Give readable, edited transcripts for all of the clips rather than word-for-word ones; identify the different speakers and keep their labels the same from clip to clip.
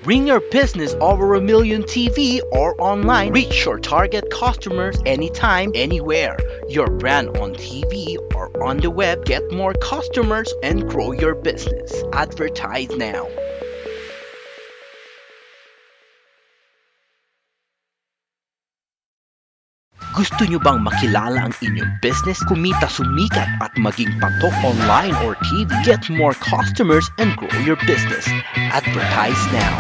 Speaker 1: Bring your business over a million TV or online. Reach your target customers anytime, anywhere. Your brand on TV or on the web. Get more customers and grow your business. Advertise now. Gusto nyo bang makilala ang inyong business, kumita, sumikat at maging patok online or TV? Get more customers and grow your business. Advertise now.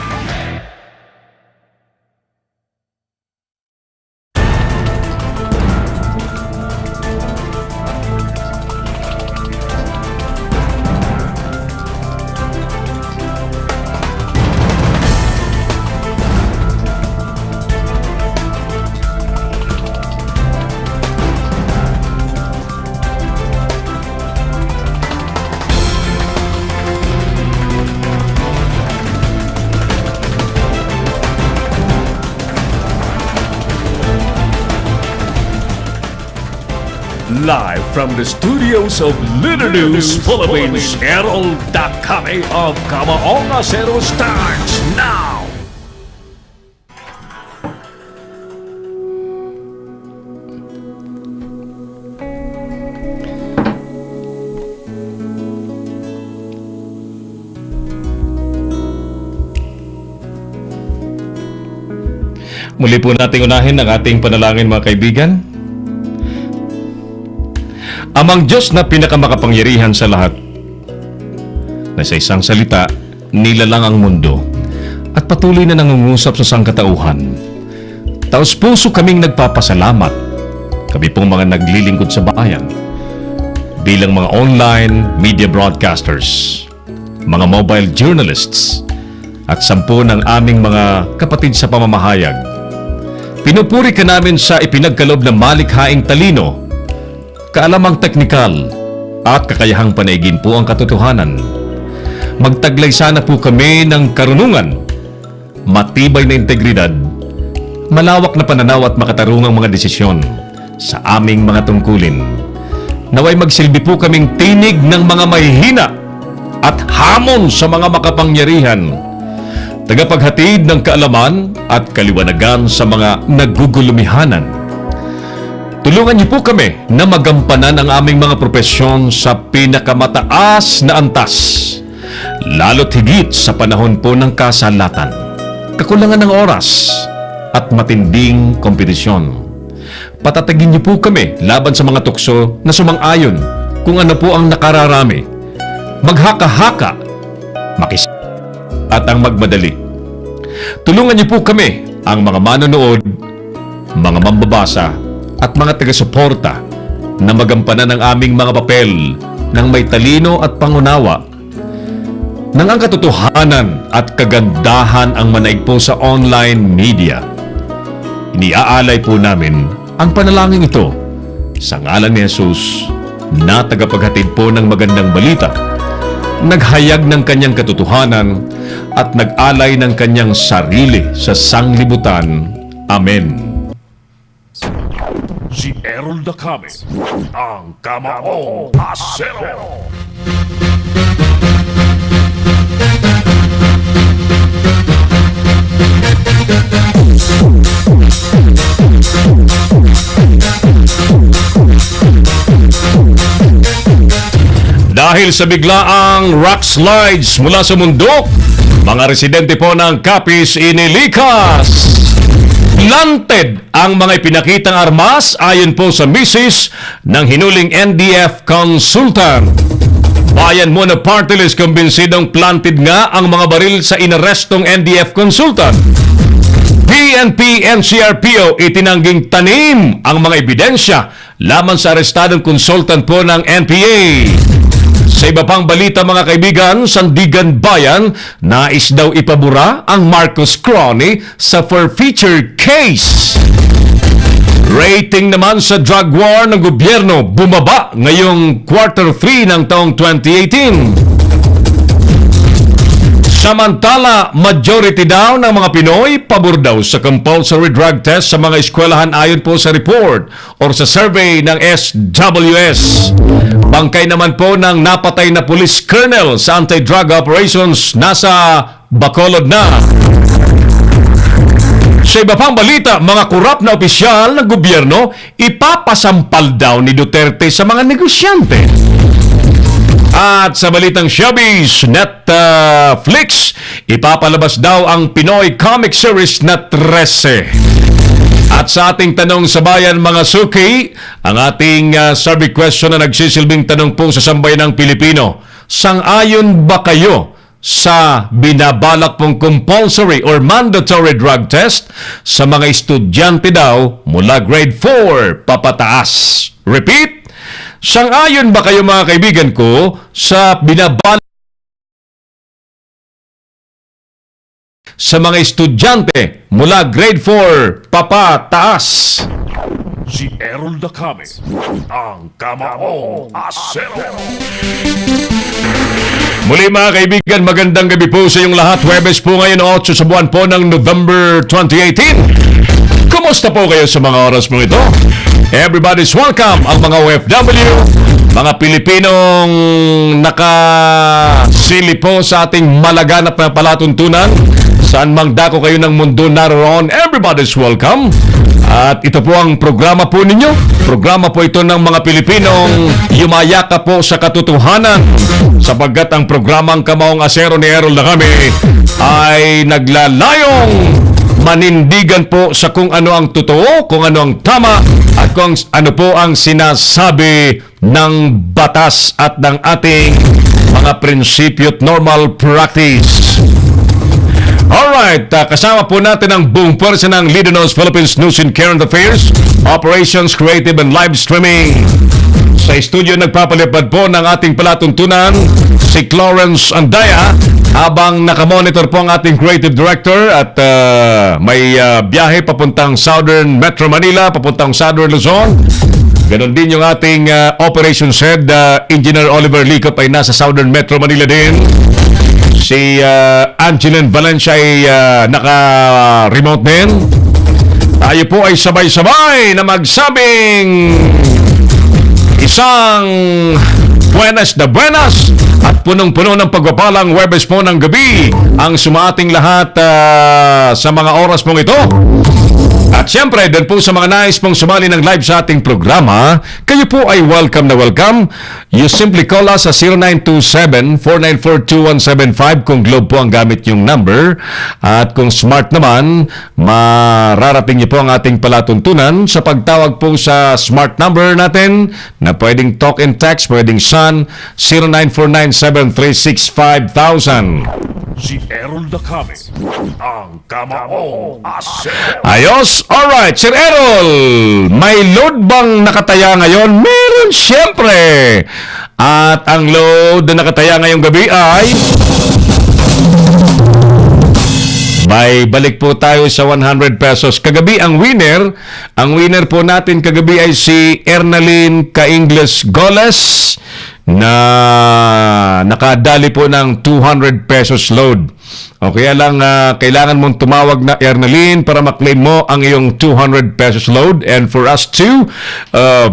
Speaker 2: Live from the studios of Little News Philippines, Errol Dakame of Kamaonga Zero starts now! Muli po nating unahin ang ating panalangin, mga kaibigan. Amang Diyos na pinakamakapangyarihan sa lahat, na sa isang salita, nilalang ang mundo at patuloy na nangungusap sa sangkatauhan. Taos-puso kaming nagpapasalamat, kami pong mga naglilingkod sa bayan, bilang mga online media broadcasters, mga mobile journalists, at 10 ng aming mga kapatid sa pamamahayag. Pinupuri ka namin sa ipinagkaloob ng malikhaing talino, kaalamang teknikal at kakayahang panaigin po ang katotohanan. Magtaglay sana po kami ng karunungan, matibay na integridad, malawak na pananaw at makatarungang mga desisyon sa aming mga tungkulin. Naway magsilbi po kaming tinig ng mga mahihina at hamon sa mga makapangyarihan, tagapaghatid ng kaalaman at kaliwanagan sa mga nagugulumihanan. Tulungan niyo po kami na magampanan ang aming mga propesyon sa pinakamataas na antas, lalo't higit sa panahon po ng kasalatan, kakulangan ng oras, at matinding kompetisyon. Patatagin niyo po kami laban sa mga tukso na sumang-ayon kung ano po ang nakararami, maghaka-haka, at ang magmadali. Tulungan niyo po kami, ang mga manonood, mga mambabasa, at mga taga-suporta na magampanan ang aming mga papel ng may talino at pangunawa, nang ang katotohanan at kagandahan ang manaig po sa online media. Iniaalay po namin ang panalangin ito sa ngalan ni Jesus na tagapaghatid po ng magandang balita, naghayag ng kanyang katotohanan at nag-alay ng kanyang sarili sa sanglibutan. Amen. Si Errol Dakame, ang Kamaonga Zero. Dahil sa biglaang rock slides mula sa bundok, mga residente po ng Capiz inilikas. Planted ang mga ipinakitang armas ayon po sa misis ng hinuling NDF consultant. Bayan Muna Party List kumbinsidong planted nga ang mga baril sa inarestong NDF consultant. PNP NCRPO itinangging tanim ang mga ebidensya laban sa arestadong consultant po ng NPA. Sa iba pang balita, mga kaibigan, Sandigan Bayan, nais daw ipabura ang Marcos Crony sa forfeiture case. Rating naman sa drug war ng gobyerno bumaba ngayong quarter 3 ng taong 2018. Samantala, majority daw ng mga Pinoy pabor daw sa compulsory drug test sa mga eskwelahan ayon po sa report or sa survey ng SWS. Bangkay naman po ng napatay na police colonel sa anti-drug operations nasa Bacolod na. Sa iba pang balita, mga korap na opisyal ng gobyerno ipapasampal daw ni Duterte sa mga negosyante. At sa balitang showbiz, Netflix, ipapalabas daw ang Pinoy comic series na 13. At sa ating tanong sa bayan mga suki, ang ating survey question na nagsisilbing tanong po sa sambayanang Pilipino, sang-ayon ba kayo sa binabalak pong compulsory or mandatory drug test sa mga estudyante daw mula grade 4 papataas? Repeat, sang-ayon ba kayo mga kaibigan ko sa binabalak sa mga estudyante mula grade 4 papataas?
Speaker 3: Si Errol Dacame, ang Kamaong Asero.
Speaker 2: Muli mga kaibigan, magandang gabi po sa inyong lahat. Huwebes po ngayon, 8 sa buwan po ng November 2018. Kumusta po kayo sa mga oras mo ito? Everybody's welcome, ang mga OFW, mga Pilipinong nakasili po sa ating malaganap na palatuntunan. Saan mang dako kayo ng mundo naroon, everybody's welcome. At ito po ang programa po ninyo. Programa po ito ng mga Pilipinong yumayaka po sa katotohanan, sapagkat ang programang Kamaong Asero ni Errol Dacame ay naglalayong manindigan po sa kung ano ang totoo, kung ano ang tama, at kung ano po ang sinasabi ng batas at ng ating mga prinsipyo at normal practice. Alright, kasama po natin ang buong pwersa ng Lidonos Philippines News and Current Affairs, Operations, Creative and Live Streaming. Sa studio nagpapalipad po ng ating palatuntunan si Clarence Andaya, habang nakamonitor po ang ating Creative Director at may biyahe papuntang Southern Metro Manila, papuntang Southern Luzon. Ganon din yung ating Operations Head, Engineer Oliver Licop ay nasa Southern Metro Manila din. Si Angeline Valencia ay naka-remote din. Tayo po ay sabay-sabay na magsabing isang buenas na buenas at punong-puno ng pagpapalang Huwebes po ng gabi ang sumaating lahat sa mga oras pong ito. At siyempre, doon po sa mga nais pong sumali ng live sa ating programa, kayo po ay welcome na welcome. You simply call us sa 0927-494-2175 kung Globe po ang gamit yung number. At kung smart naman, mararating niyo po ang ating palatuntunan sa pagtawag po sa smart number natin na pwedeng talk and text, pwedeng Sun, 0949-736-5000.
Speaker 3: Si Errol Dacame, ang Kamaong Asero.
Speaker 2: Ayos! Alright, Sir Errol, may load bang nakataya ngayon? Meron, siyempre! At ang load na nakataya ngayong gabi ay may balik po tayo sa 100 pesos. Kagabi ang winner po natin kagabi ay si Ernalyn Caingles Goles na nakadali po ng 200 pesos load. O kaya lang kailangan mong tumawag na Ernalyn para maklaim mo ang iyong 200 pesos load, and for us to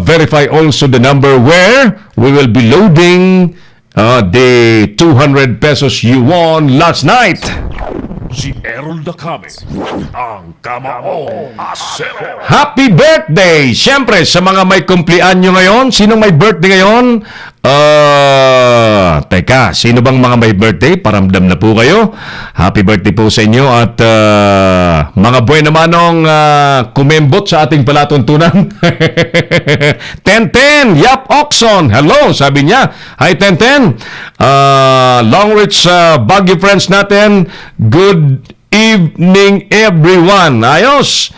Speaker 2: verify also the number where we will be loading the 200 pesos you won last night.
Speaker 3: Si Errol Dacame, ang Kamaong Asero.
Speaker 2: Happy birthday! Siyempre, sa mga may kumplianyo ngayon, sinong may birthday ngayon? Teka, sino bang mga may birthday? Paramdam na po kayo. Happy birthday po sa inyo at mga buhay namanong kumembot sa ating palatuntunan. Tenten, Yap Oxon, hello, sabi niya. Hi Tenten. Longreach Baguio friends natin, good evening everyone. Ayos.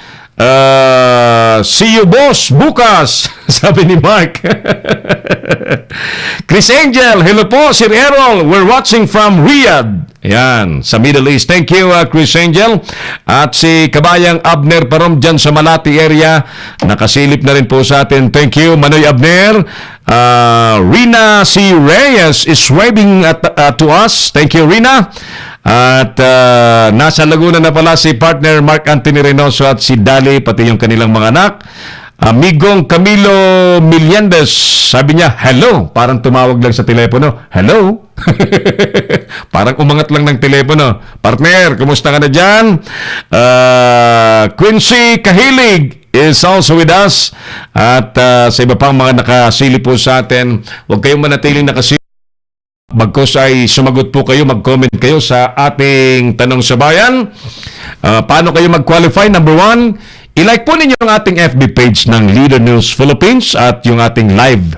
Speaker 2: See you boss bukas, sabi ni Mark. Chris Angel, hello po Sir Errol, we're watching from Riyadh. Yan, sa Middle East. Thank you Chris Angel. At si Kabayang Abner Parom dyan sa Malati area, nakasilip na rin po sa atin. Thank you Manoy Abner. Rina C. Reyes is waving to us. Thank you Rina. At nasa Laguna na pala si partner Mark Anthony Reynoso at si Dali, pati yung kanilang mga anak. Amigong Camilo Miliendes, sabi niya, hello. Parang tumawag lang sa telepono. Hello? Parang umangat lang ng telepono. Partner, kumusta ka na dyan? Quincy Kahilig is also with us. At sa iba pang mga nakasili po sa atin, huwag kayong manatiling nakasili. Bagkos ay sumagot po kayo, mag-comment kayo sa ating Tanong sa Bayan. Paano kayo mag-qualify? Number 1, i-like po ninyo ang ating FB page ng Leader News Philippines at yung ating live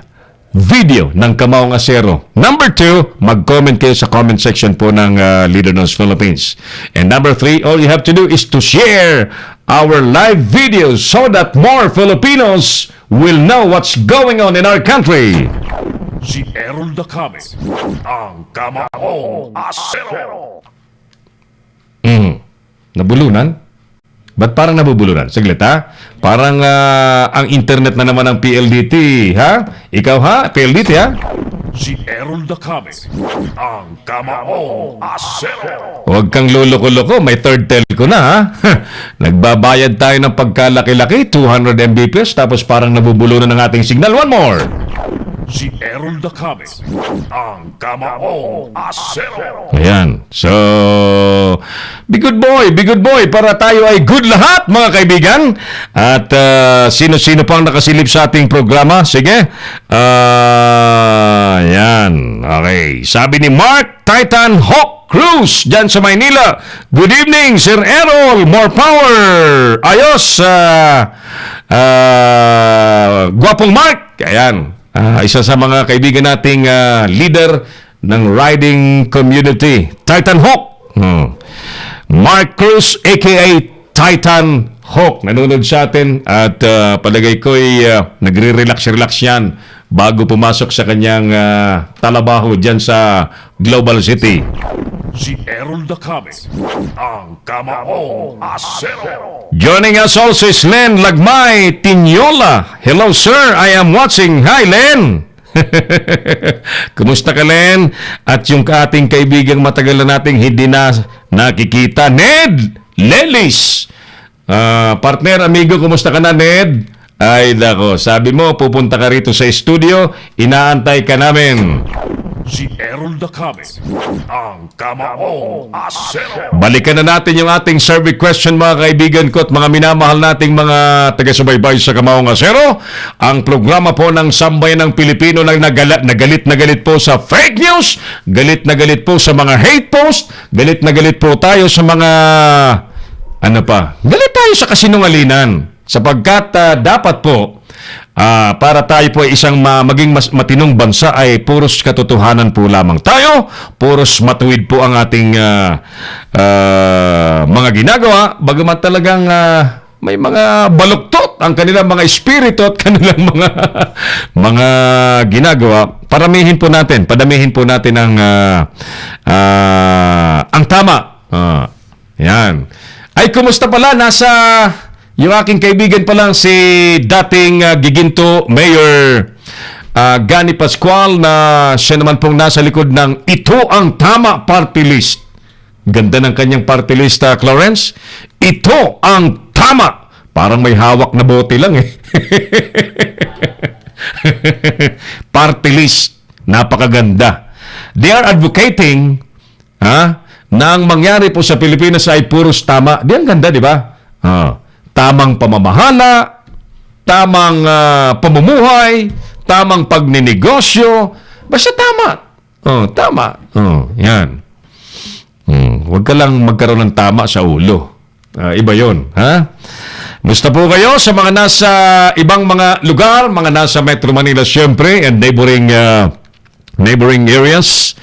Speaker 2: video ng Kamaong Asero. Number 2, mag-comment kayo sa comment section po ng Leader News Philippines. And number 3, all you have to do is to share our live videos so that more Filipinos will know what's going on in our country.
Speaker 3: Si Errol Dacame, ang Kamaong Asero.
Speaker 2: Nabulunan? Ba't parang nabubulunan? Saglit ha? Parang ang internet na naman ng PLDT, ha? Ikaw ha? PLDT ha?
Speaker 3: Si Errol Dacame, ang Kamaong Asero.
Speaker 2: Huwag kang luloko-loko, may third telco na ha? Nagbabayad tayo ng pagkalaki-laki, 200 Mbps, tapos parang nabubulunan ng ating signal. One more!
Speaker 3: Si Errol Dacame, ang Kamaong Asero.
Speaker 2: Ayan. So, be good boy, para tayo ay good lahat, mga kaibigan. At sino-sino pang nakasilip sa ating programa? Sige. Ayan. Okay. Sabi ni Mark Titan Hawk Cruz dyan sa Maynila. Good evening, Sir Errol. More power. Ayos. Gwapong Mark. Ayan. Isa sa mga kaibigan nating leader ng riding community, Titan Hawk. Mark Cruz, a.k.a. Titan Hawk, nanonood sa atin at palagay ko'y nagre-relax yan bago pumasok sa kanyang talabaho dyan sa Global City.
Speaker 3: Si Errol Dacame, ang Kamaong Asero.
Speaker 2: Joining us also is Len Lagmay Tinyola. Hello sir, I am watching. Hi Len! Kumusta ka Len? At yung ating kaibigang matagal na nating hindi na nakikita, Ned Lelis. Partner, amigo, kumusta ka na Ned? Ay dako, sabi mo pupunta ka rito sa studio, inaantay ka namin.
Speaker 3: Si Errol Dacame, ang Kamaong Asero.
Speaker 2: Balikan na natin yung ating survey question, mga kaibigan ko at mga minamahal nating mga taga-subaybay sa Kamaong Asero. Ang programa po ng Sambayan ng Pilipino na galit na galit po sa fake news, galit na galit po sa mga hate post, galit na galit po tayo sa mga galit tayo sa kasinungalinan. Sapagkat dapat po para tayo po isang maging mas matinong bansa ay puros katotohanan po lamang tayo, puros matuwid po ang ating mga ginagawa, bagamat talagang may mga baluktot ang kanilang mga espiritu at kanilang mga ginagawa. Padamihin po natin ang tama. Yan. Ay, kumusta pala? Yung aking kaibigan pa lang si dating Giginto Mayor Gani Pascual na siya naman pong nasa likod ng Ito Ang Tama Party List. Ganda ng kanyang party list, Clarence. Ito Ang Tama. Parang may hawak na bote lang eh. Party list. Napakaganda. They are advocating na ang mangyari po sa Pilipinas ay puros tama. Di ang ganda, di ba? Tamang pamamahala, tamang pamumuhay, tamang pagninegosyo, basta tama. Tama. Yan. Huwag ka lang magkaroon ng tama sa ulo. Iba yun. Gusto po kayo sa mga nasa ibang mga lugar, mga nasa Metro Manila syempre, and neighboring areas,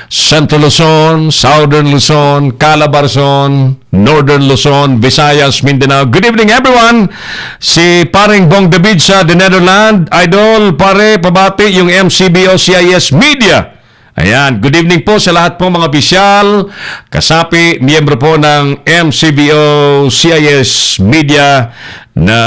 Speaker 2: Central Luzon, Southern Luzon, Calabarzon, Northern Luzon, Visayas, Mindanao. Good evening everyone! Si paring Bong David sa The Netherlands. Idol, pare, pabati yung MCBO CIS Media. Ayan, good evening po sa lahat po mga opisyal, kasapi, miyembro po ng MCBO CIS Media na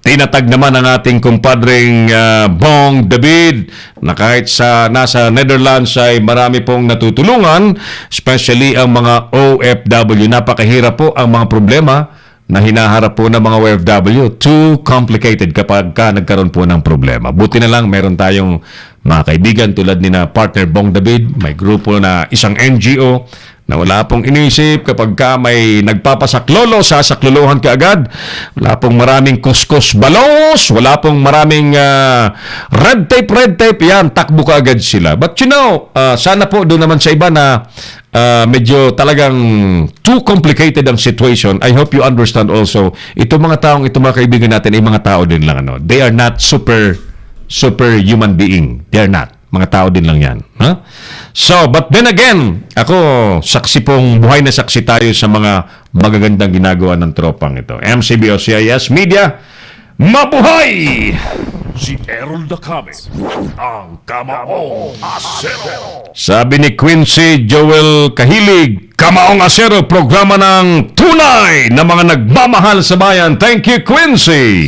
Speaker 2: Tinatag naman ang ating kumpadring Bong David na kahit sa nasa Netherlands ay marami pong natutulungan, especially ang mga OFW. Napakahirap po ang mga problema na hinaharap po ng mga OFW. Too complicated kapag nagkaroon po ng problema. Buti na lang meron tayong mga kaibigan tulad ni na partner Bong David, may grupo na isang NGO na wala pong inisip kapag may nagpapasaklolo, sasaklolohan ka agad. Wala pong maraming kuskus balos, wala pong maraming red tape, yan, takbo ka agad sila. But sana po doon naman sa iba na medyo talagang too complicated ang situation. I hope you understand also, itong mga kaibigan natin ay mga tao din lang. They are not super human being. They are not. Mga tao din lang yan. Huh? So, but then again, ako, buhay na saksi tayo sa mga magagandang ginagawa ng tropang ito. MCB o CIS Media, mabuhay!
Speaker 3: Si Errol Dacame, ang Kamaong Asero.
Speaker 2: Sabi ni Quincy Joel Kahilig, Kamaong Asero, programa ng tunay na mga nagmamahal sa bayan. Thank you, Quincy!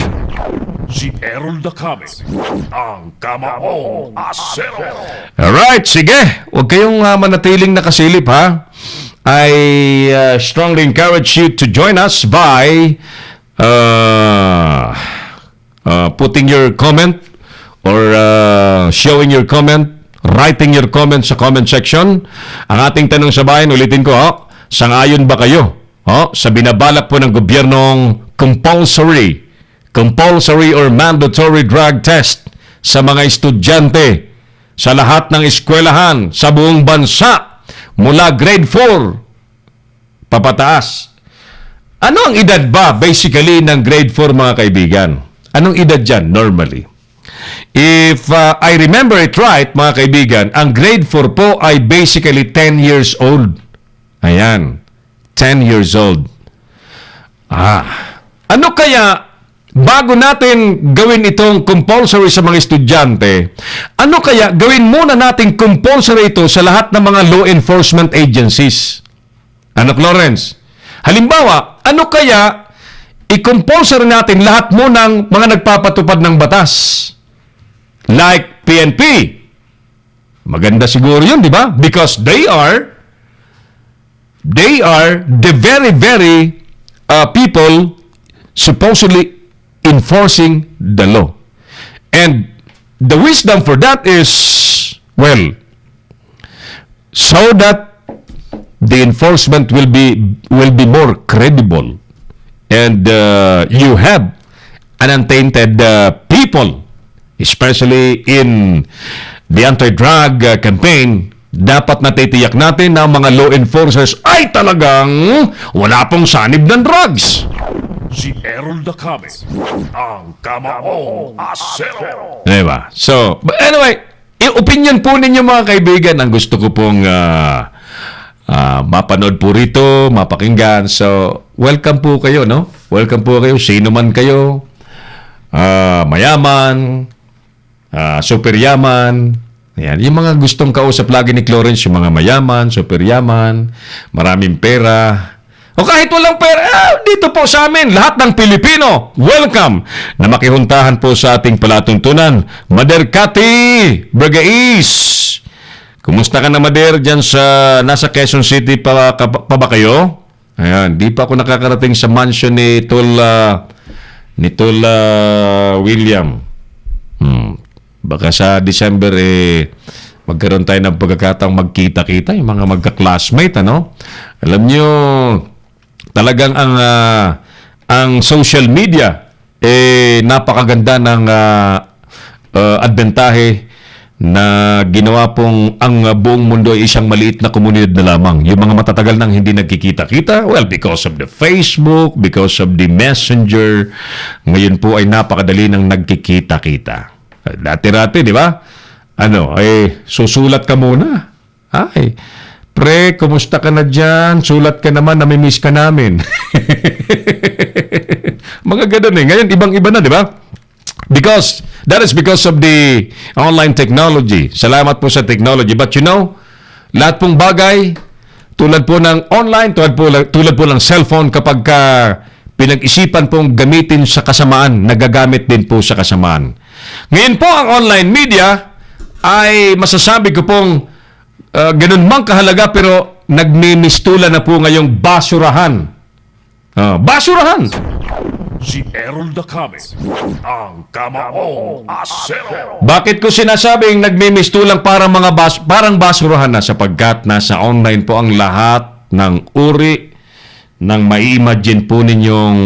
Speaker 3: Si Errol Dacame, ang Kamaong Asero.
Speaker 2: Alright, sige. Huwag kayong manatiling nakasilip, ha? I strongly encourage you to join us by putting your comment or showing your comment, writing your comment sa comment section. Ang ating tanong sa bayan, ulitin ko, sangayon ba kayo sa binabalak po ng gobyernong compulsory or mandatory drug test sa mga estudyante sa lahat ng eskwelahan sa buong bansa mula grade 4 papataas? Ano ang edad ba basically ng grade 4, mga kaibigan? Anong edad dyan normally? If I remember it right, mga kaibigan, ang grade 4 po ay basically 10 years old. Ayan, 10 years old. Ano kaya, bago natin gawin itong compulsory sa mga estudyante, ano kaya gawin muna natin compulsory ito sa lahat ng mga law enforcement agencies? Ano, Clarence? Halimbawa, ano kaya i-compulsory natin lahat mo ng mga nagpapatupad ng batas? Like PNP. Maganda siguro yun, di ba? Because they are the very, very people supposedly enforcing the law. And the wisdom for that is, well, so that the enforcement will be more credible, and you have an untainted people, especially in the anti-drug campaign. Dapat natitiyak natin na mga law enforcers ay talagang wala pong sanib ng drugs.
Speaker 3: Si Errol Dacame, ang Kamaong Asero.
Speaker 2: Diba? So, but anyway, opinion po ninyo, mga kaibigan, ang gusto ko pong mapanood po rito, mapakinggan. So, welcome po kayo, no? Welcome po kayo, sino man kayo, mayaman, super yaman. Ayan, yung mga gustong kausap lagi ni Clarence, yung mga mayaman, super yaman, maraming pera, o kahit walang pera, dito po sa amin, lahat ng Pilipino, welcome na makihuntahan po sa ating palatuntunan. Mader Kati, Bragais. Kumusta ka na, Mader, dyan nasa Quezon City pa ba kayo? Ayan, di pa ako nakakarating sa mansion ni Tol William. Baka sa December, magkaroon tayo ng pagkakataong magkita-kita, yung mga magka-classmate, ano? Alam nyo, talagang ang social media napakaganda ng adbentahe na ginawa pong ang buong mundo ay isang maliit na komunidad na lamang. Yung mga matatagal nang hindi nagkikita-kita, well, because of the Facebook, because of the Messenger, ngayon po ay napakadali nang nagkikita-kita. Dati-rati, di ba? Susulat ka muna. Ay, pre, kumusta ka na dyan? Sulat ka naman, namimiss ka namin. Mga ganun eh. Ngayon, ibang-iba na, di ba? That is because of the online technology. Salamat po sa technology. But lahat pong bagay, tulad po ng online, tulad po ng cellphone, kapag pinag-isipan pong gamitin sa kasamaan, nagagamit din po sa kasamaan. Ngayon po, ang online media ay masasabi ko pong ganun mang kahalaga pero nagmimistula na po ngayong basurahan. Basurahan!
Speaker 3: Si Errol Dacame, ang kamaong asero.
Speaker 2: Bakit ko sinasabing nagmimistulang parang basurahan na sapagkat nasa online po ang lahat ng uri ng mai-imagine po ninyong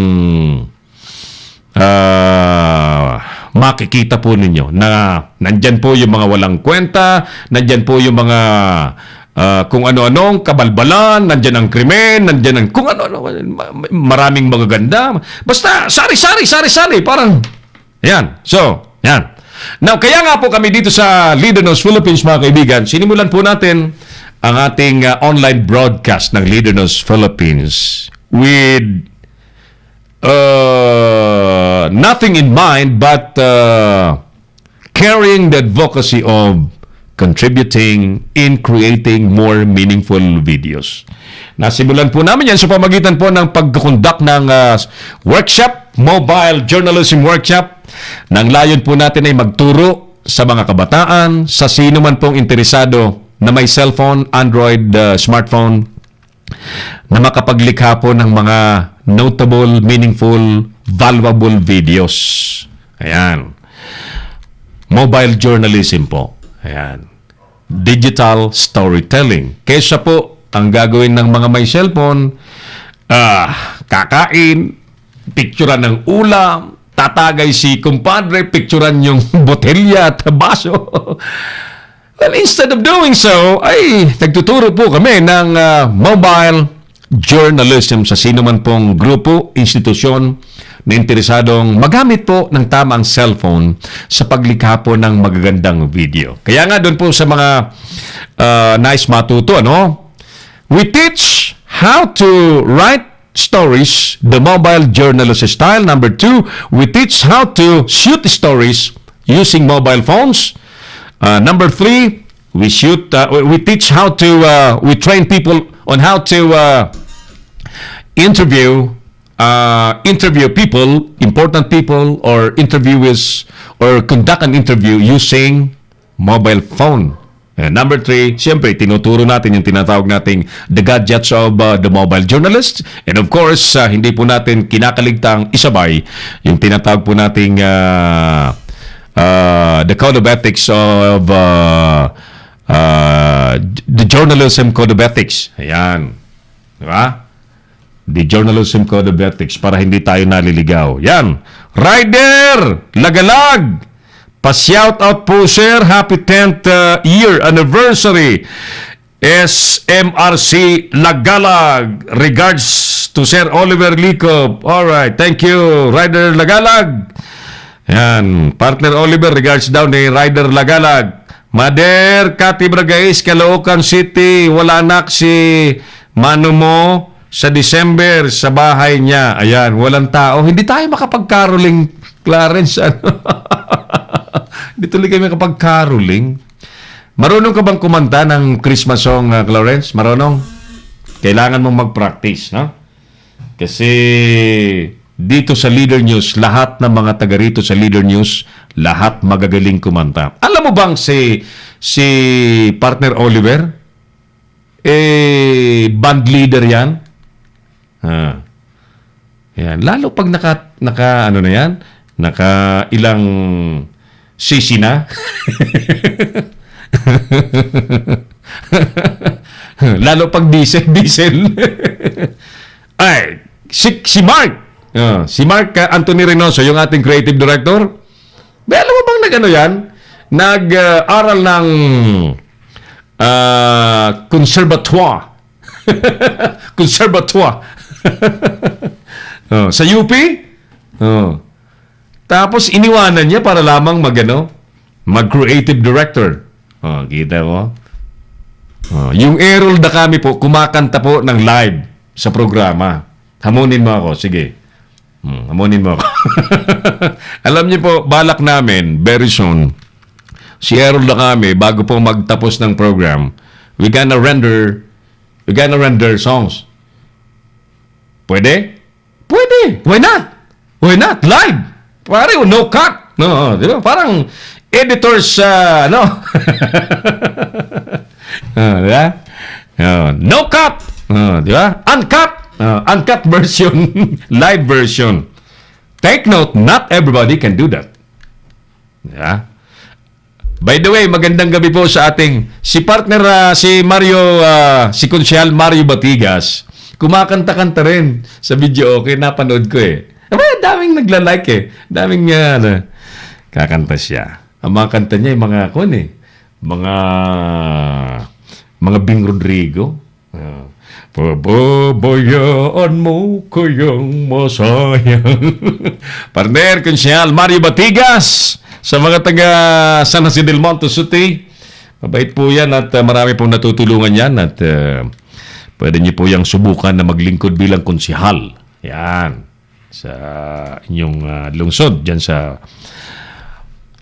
Speaker 2: makikita po ninyo na nandyan po yung mga walang kwenta, nandyan po yung mga kung ano-anong kabalbalan, nandyan ang krimen, nandyan ang kung ano-ano, maraming magaganda. Basta, sari-sari, parang, yan. So, yan. Now, kaya nga po kami dito sa Leader News Philippines, mga kaibigan, sinimulan po natin ang ating online broadcast ng Leader News Philippines with nothing in mind but carrying the advocacy of contributing in creating more meaningful videos. Nasimulan po namin yan sa pamagitan po ng pagkukondak ng workshop, mobile journalism workshop. Nang layon po natin ay magturo sa mga kabataan, sa sino man pong interesado na may cellphone, Android, smartphone, na makapaglikha po ng mga notable, meaningful, valuable videos. Ayan. Mobile journalism po. Ayan. Digital storytelling. Kesa po, ang gagawin ng mga may cellphone, kakain, picturean ng ulam, tatagay si kumpadre, picturean yung botelya at baso. Well, instead of doing so, ay nagtuturo po kami ng mobile journalism sa sino man pong grupo, institusyon na interesadong magamit po ng tamang cellphone sa paglikha po ng magagandang video. Kaya nga doon po sa mga nice matuto, ano? We teach how to write stories, the mobile journalist style. Number 2, we teach how to shoot stories using mobile phones. Number 3, we teach how to we train people on how to interview people, important people, or interviewers, or conduct an interview using mobile phone. And number 3, siyempre, tinuturo natin yung tinatawag nating the gadgets of the mobile journalist. And of course, hindi po natin kinakaligtang isabay yung tinatawag po nating the code of ethics of the journalism code of ethics. Ayan. Diba? The journalism code of ethics para hindi tayo naliligaw. Yan. Ryder Lagalag. Pa-shout out po, sir. Happy 10th year anniversary. SMRC Lagalag. Regards to Sir Oliver Licob. Alright. Thank you, Ryder Lagalag. Yan. Partner Oliver, regards daw ni Ryder Lagalag. Mader, Kati Bragais, Caloocan City. Wala anak si Mano mo sa December sa bahay niya. Ayan, walang tao. Hindi tayo makapag-caroling, Clarence. Hindi tuloy kayo makapag-caroling. Marunong ka bang kumanta ng Christmas song, Clarence? Marunong? Kailangan mong mag-practice, no? Kasi dito sa Leader News, lahat ng mga taga rito sa Leader News, lahat magagaling kumanta. Alam mo bang si partner Oliver, band leader yan? Yan. Lalo pag naka ano na yan, naka ilang sisi na. Lalo pag diesel. Ay, si Mark. Si Mark Anthony Reynoso, yung ating creative director. Alam mo bang nag-ano yan? Nag-aral ng conservatoire. Conservatoire. Sa UP? Tapos iniwanan niya para lamang mag-creative director. Kita mo? Yung Errol Dacame po, kumakanta po ng live sa programa. Hamunin mo ako. Sige. Hamunin mo ako. Alam niyo po, balak namin, very soon, si Errol Dacame, bago po magtapos ng program, we gonna render songs. Pwede? Pwede. Why not? Why not? Live. Pare, no cut. No, di ba? Parang editors, ano? Di ba? No cut. Di ba? Uncut. Uncut version. Live version. Take note, not everybody can do that. Yeah. By the way, magandang gabi po sa ating si partner si Mario si Konsyal Mario Batigas. Kumakanta-kanta rin sa video, okay, napanood ko eh. Daming nagla-like eh. Daming kakanta siya. Ang mga kanta niya yung mga mga Bing Rodrigo. Pababayaan mo kayang masayang. Partner Konsyal Mario Batigas sa mga taga San Jose del Monte City. Mabait po yan at marami pong natutulungan yan at pwede niyo po yung subukan na maglingkod bilang konsihal. Yan. Sa inyong lungsod dyan sa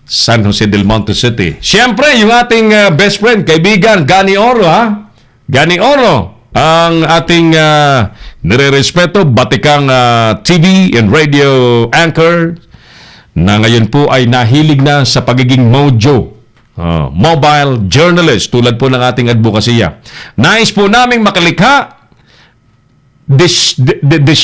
Speaker 2: San Jose del Monte City. Siyempre, yung ating best friend, kaibigan, Gani Oro, ha? Gani Oro, ang ating nire-respeto, batikang TV and radio anchor na ngayon po ay nahilig na sa pagiging mojo. Mobile journalist, tulad po ng ating advokasya. Nais po naming makalikha this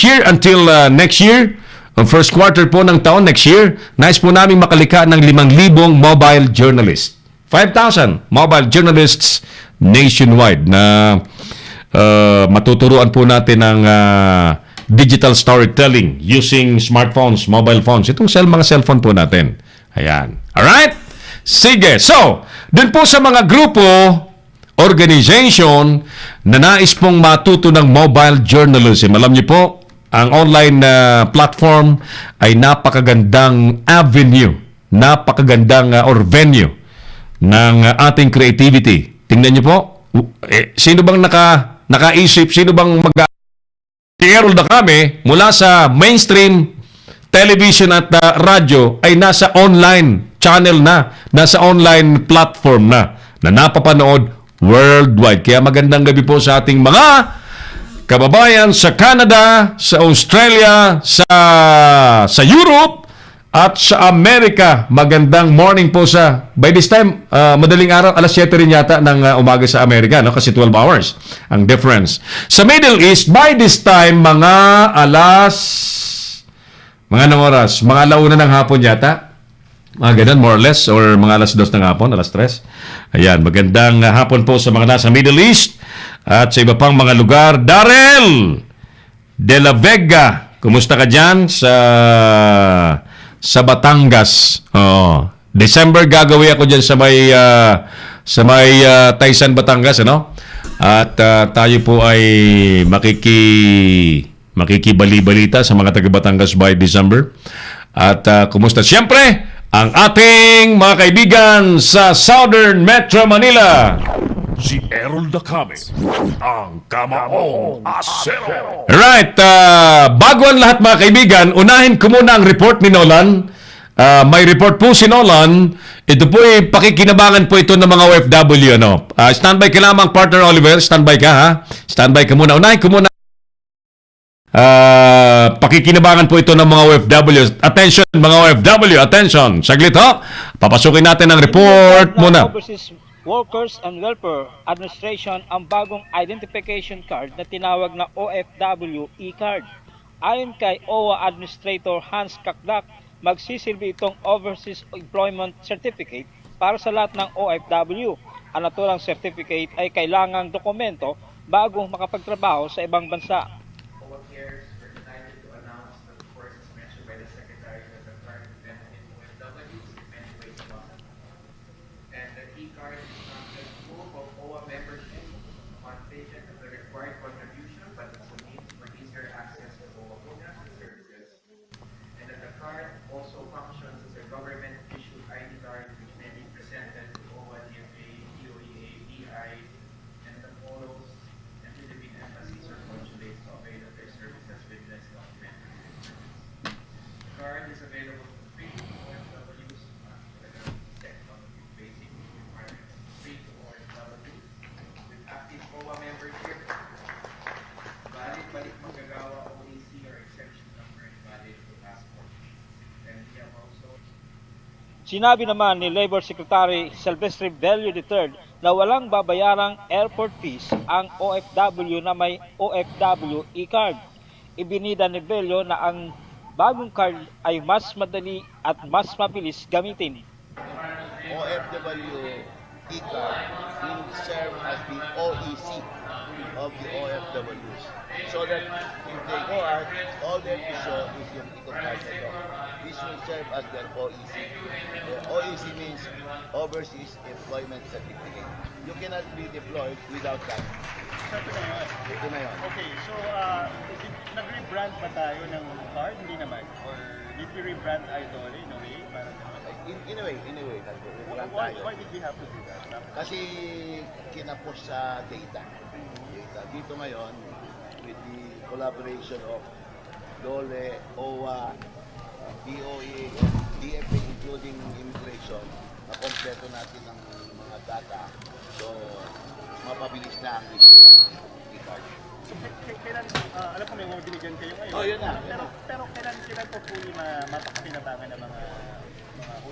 Speaker 2: year until next year, first quarter po ng taon next year, nais po namin makalikha ng 5,000 mobile journalists. 5,000 mobile journalists nationwide na matuturuan po natin ng digital storytelling using smartphones, mobile phones. Itong mga cellphone po natin. Ayan. Alright? Sige. So, dun po sa mga grupo, organization na nais pong matuto ng mobile journalism. Alam niyo po, ang online platform ay napakagandang avenue, napakagandang or venue ng ating creativity. Tingnan niyo po, sino bang nakaisip, sino bang Errol na kami mula sa mainstream television at radyo ay nasa online channel na, nasa online platform na napapanood worldwide. Kaya magandang gabi po sa ating mga kababayan sa Canada, sa Australia, sa Europe, at sa Amerika. Magandang morning po by this time, madaling araw, alas 7 rin yata ng umaga sa Amerika, no? Kasi 12 hours ang difference. Sa Middle East, by this time, mga anong oras? Mga alauna ng hapon yata. Mga ganun, more or less, or mga alas 2 ng hapon, alas 3. Ayan, magandang hapon po sa mga nasa Middle East at sa iba pang mga lugar. Darrell de la Vega, kumusta ka dyan sa Batangas? December gagawin ako dyan sa may Taysan, Batangas, ano? At tayo po ay makikibali-balita sa mga taga Batangas by December. At kumusta? Siyempre, ang ating mga kaibigan sa Southern Metro Manila.
Speaker 3: Si Errol Dacame, ang Kamaong Asero.
Speaker 2: Right, bago ang lahat mga kaibigan, unahin ko muna ang report ni Nolan. May report po si Nolan. Ito po ay pakikinabangan po ito ng mga OFW. Ano? Standby ka lamang, partner Oliver. Standby ka, ha? Standby ka muna. Unahin ko muna. Pakikinabangan po ito ng mga OFW. Attention, mga OFW. Attention. Saglit, ho. Papasukin natin ang report muna.
Speaker 4: Workers and Welfare Administration ang bagong identification card na tinawag na OFW e-card. Ayon kay OWA Administrator Hans Kakdak, magsisilbi itong Overseas Employment Certificate para sa lahat ng OFW. Ang naturang certificate ay kailangang dokumento bago makapagtrabaho sa ibang bansa.
Speaker 5: Balik-balik magagawa OAC or exception
Speaker 4: Sinabi naman ni Labor Secretary Silvestre Bello III na walang babayarang airport fees ang OFW na may OFW e-card. Ibinida ni Bello na ang bagong card ay mas madali at mas mabilis gamitin.
Speaker 5: OFW e-card will serve as the OEC of the OFWs. So that if they go out, all they have to show is yung e-card na ito. This will serve as their OEC. The OEC means Overseas Employment Certificate. You cannot be deployed without that.
Speaker 6: So, ito na yun.
Speaker 5: Ito na yun.
Speaker 6: Okay, so nag-rebrand ba tayo ng card? Hindi naman. Or did we rebrand Idol in a way? Parang
Speaker 5: In a way, nag-run tayo.
Speaker 6: why did we have to do that?
Speaker 5: Kasi kinapos sa data. Dito ngayon, with the collaboration of DOLE, OWA, DOE, DFA, including immigration, na-kompleto natin ng mga data. So, mapabilis na ang issuean ng e-card.
Speaker 6: So, kailan, alam ko may mga binigyan kayo ngayon.
Speaker 5: Oh, yun na.
Speaker 6: Pero kailan po po yung mapakapinatangan ng mga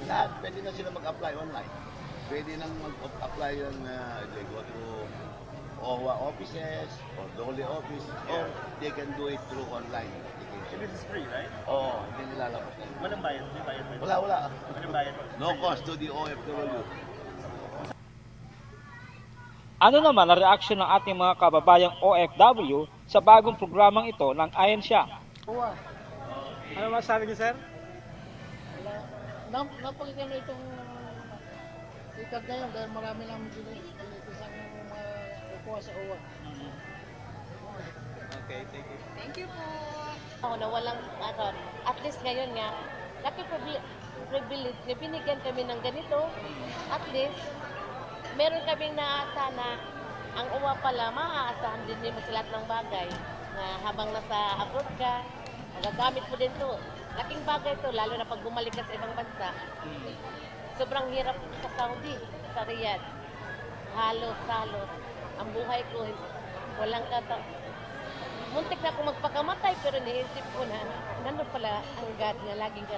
Speaker 5: Lahat, pwede na sila mag-apply online. Pwede nang mag-apply ng they go to OWA offices or DOLE office or they can do it through online application.
Speaker 6: So, this is free, right?
Speaker 5: Oo, hindi nilalabas na.
Speaker 6: Walang bayad. May bayad ba?
Speaker 5: Wala.
Speaker 6: Walang bayad.
Speaker 5: No cost to the OFW.
Speaker 4: Ano naman ang reaksyon ng ating mga kababayang OFW sa bagong programang ito ng ahensya? Ano masabi niyo, sir?
Speaker 7: Napakita na itong ikat ngayon dahil marami lang isang kukuha sa uwa.
Speaker 4: Okay, thank you.
Speaker 8: Thank you po. Ako na walang, at least ngayon nga, privilege na binigyan kami ng ganito. At least, meron kaming naasa na ang uwa pala, maaasahan din mo sa lahat ng bagay. Na habang nasa abroad ka, magagamit mo din to. Laking bagay to, lalo na pag bumalik ka sa ibang bansa. Sobrang hirap sa Saudi, sa Riyadh. Halos. Ang buhay ko, walang muntik na akong magpakamatay, pero naisip ko na, nandun pala ang God na laging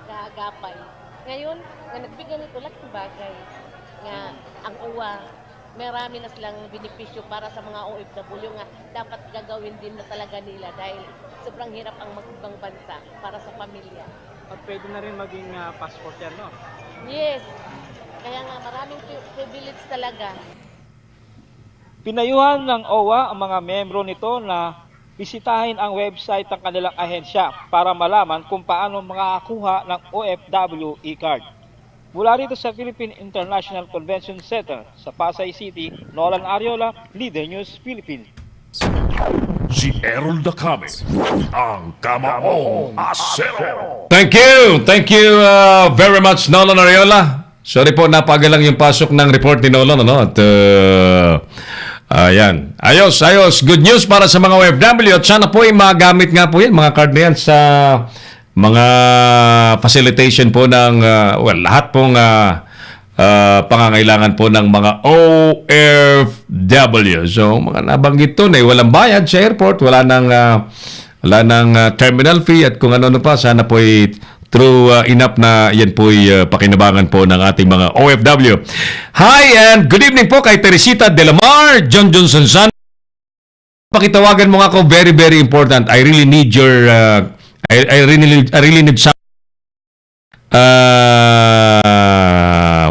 Speaker 8: kaagapay. Ngayon, na nagbigay nito, laking bagay. Nga, ang uwa, marami na silang benepisyo para sa mga OFW nga dapat gagawin din na talaga nila dahil sobrang hirap ang mag-ibang bansa para sa pamilya.
Speaker 4: At pwede na rin maging passport yan, no?
Speaker 8: Yes, kaya nga maraming privilege talaga.
Speaker 4: Pinayuhan ng OWA ang mga membro nito na bisitahin ang website ng kanilang ahensya para malaman kung paano makakakuha ng OFW e-card. Mula rito sa Philippine International Convention Center sa Pasay City, Nolan Ariola, Leader News Philippines.
Speaker 3: Si Errol Dacame, ang Kamaong Asero.
Speaker 2: Thank you very much, Nolan Ariola. Sorry po, napaga lang yung pasok ng report ni Nolan, ano? At ayan, ayos. Good news para sa mga OFW at sana po ay magamit nga po yan, mga card na yan sa mga facilitation po ng lahat pong pangangailangan po ng mga OFW. So, mga nabanggit to na walang bayad sa airport, wala nang terminal fee at kung ano pa, sana po ay true enough na yan po ay pakinabangan po ng ating mga OFW. Hi and good evening po kay Teresita Delamar, John Johnson San. Pakitawagan mo nga ako, very very important. I really need your I really need some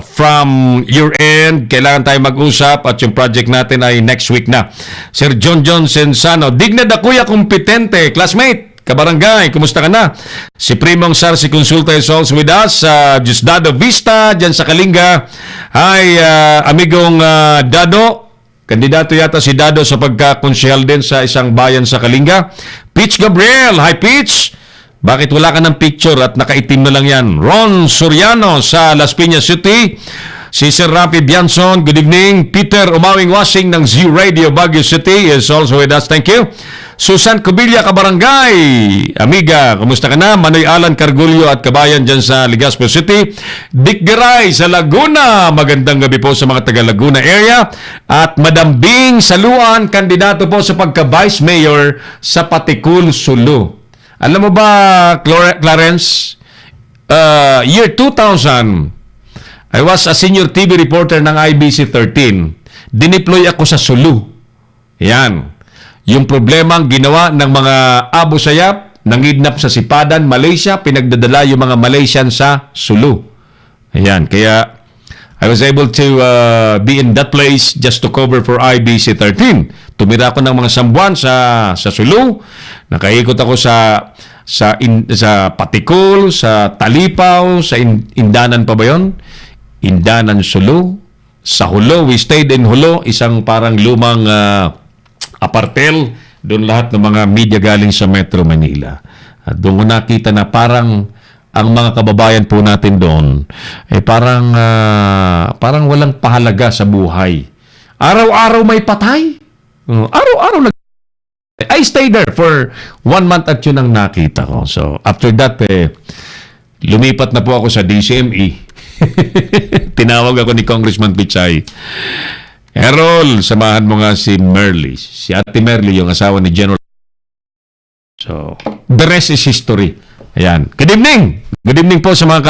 Speaker 2: from your end. Kailangan tayo mag-usap at yung project natin ay next week na. Sir John Sensano, dignad na kuya kompetente, classmate, kabarangay, kumusta ka na? Si Primong Sar, si Consulta is also with us. Diosdado Vista, dyan sa Kalinga. Hi, amigong Dado. Kandidato yata si Dado sa pagkakonsyal din sa isang bayan sa Kalinga. Peach Gabriel, hi Peach. Bakit wala ka ng picture at nakaitim na lang yan? Ron Soriano sa Las Piñas City. Si Sir Rafi Bianson, good evening. Peter Umawing-Wasing ng Z Radio Baguio City is also with us. Thank you. Susan Cubilla, Kabarangay. Amiga, kumusta ka na? Manoy Alan Cargulyo at Kabayan dyan sa Legazpo City. Dick Garay sa Laguna. Magandang gabi po sa mga taga Laguna area. At Madam Bing Saluan, kandidato po sa pagka-Vice Mayor sa Patikul, Sulu. Alam mo ba, Clarence, year 2000, I was a senior TV reporter ng IBC 13. Dineploy ako sa Sulu. Yan. Yung problema ang ginawa ng mga Abu Sayyaf, nangidnap sa Sipadan, Malaysia, pinagdadala yung mga Malaysian sa Sulu. Ayan. Kaya I was able to be in that place just to cover for IBC 13. Tumira ako ng mga sambuan sa Sulu. Nakaikot ako sa Patikul, sa Talipaw, sa Indanan pa ba yun? Indanan, Sulu. Sa Hulo, we stayed in Hulo, isang parang lumang apartel. Doon lahat ng mga media galing sa Metro Manila. At doon ko nakita na parang ang mga kababayan po natin doon parang walang pahalaga sa buhay. Araw-araw may patay. Araw-araw I stayed there for 1 month at yun ang nakita ko. So, after that, lumipat na po ako sa DCME. Tinawag ako ni Congressman Pichay. Errol, samahan mo nga si Merly. Si Ate Merly, yung asawa ni General. So, the rest is history. Ayan. Good evening! Good evening po sa mga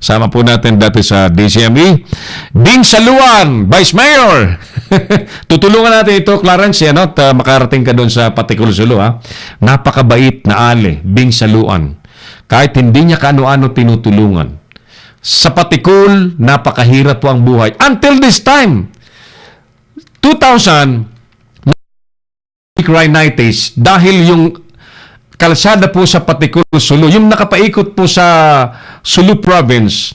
Speaker 2: kasama po natin dati sa DCME. Bing Saluan, Vice Mayor! Tutulungan natin ito, Clarence, at makarating ka doon sa Patikul Sulu. Napakabait na ale, Bing Saluan. Kahit hindi niya kaano-ano tinutulungan. Sa Patikul, napakahirap po ang buhay. Until this time, 2000, rhinitis, dahil yung kalsada po sa Patikul Sulu, yung nakapaikot po sa Sulu Province,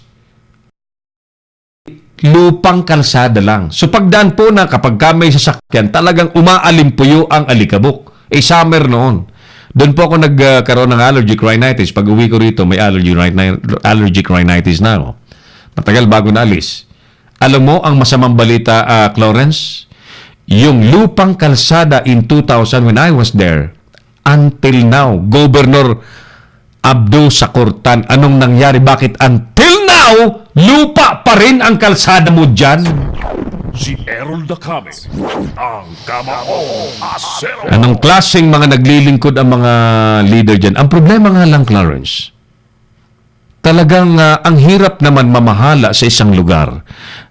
Speaker 2: lupang kalsada lang. So pagdaan po na kapag may sasakyan, talagang umaalimpuyo ang alikabok. Summer noon. Doon po ako nagkaroon ng allergic rhinitis. Pag uwi ko rito, may allergic rhinitis na ako. Matagal bago naalis. Alam mo ang masamang balita, Clarence? Yung lupang kalsada in 2000 when I was there, until now, Governor Abdo Sakurtan, anong nangyari? Bakit until now, lupa pa rin ang kalsada mo dyan?
Speaker 3: Si Errol Dacame, ang Kamao Asero.
Speaker 2: Anong klaseng mga naglilingkod ang mga leader dyan? Ang problema nga lang, Clarence, talagang ang hirap naman mamahala sa isang lugar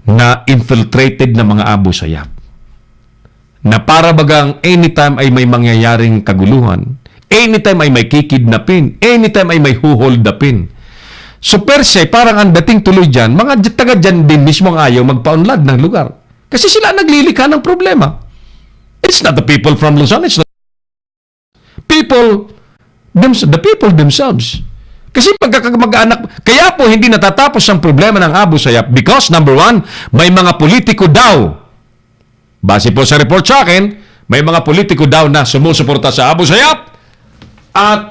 Speaker 2: na infiltrated na mga Abu Sayyaf. Na para bagang anytime ay may mangyayaring kaguluhan, anytime ay may kikidnapin, anytime ay may huholdapin. So per se, parang ang dating tuloy dyan, mga taga dyan din mismo ang ayaw magpaunlad ng lugar. Kasi sila naglilika ng problema. It's not the people from Luzon, it's not the people themselves. Kasi pagkakamag-anak, kaya po hindi natatapos ang problema ng Abu Sayyaf because number one, may mga politiko daw. Base po sa report sa akin, may mga politiko daw na sumusuporta sa Abu Sayyaf at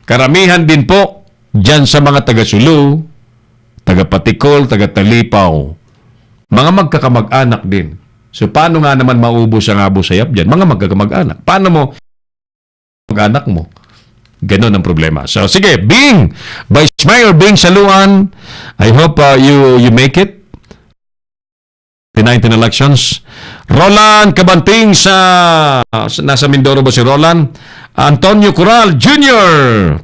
Speaker 2: karamihan din po dyan sa mga taga-Sulu, taga-Patikol, taga-Talipaw, mga magkakamag-anak din. So paano nga naman maubos ang Abu Sayyaf dyan? Mga magkakamag-anak. Paano mo mag-anak mo? Ganon ang problema. So sige, Bing, Vice Mayor Bing Saluan, I hope you make it. The 19 elections. Roland Cabanting nasa Mindoro ba si Roland? Antonio Coral Jr.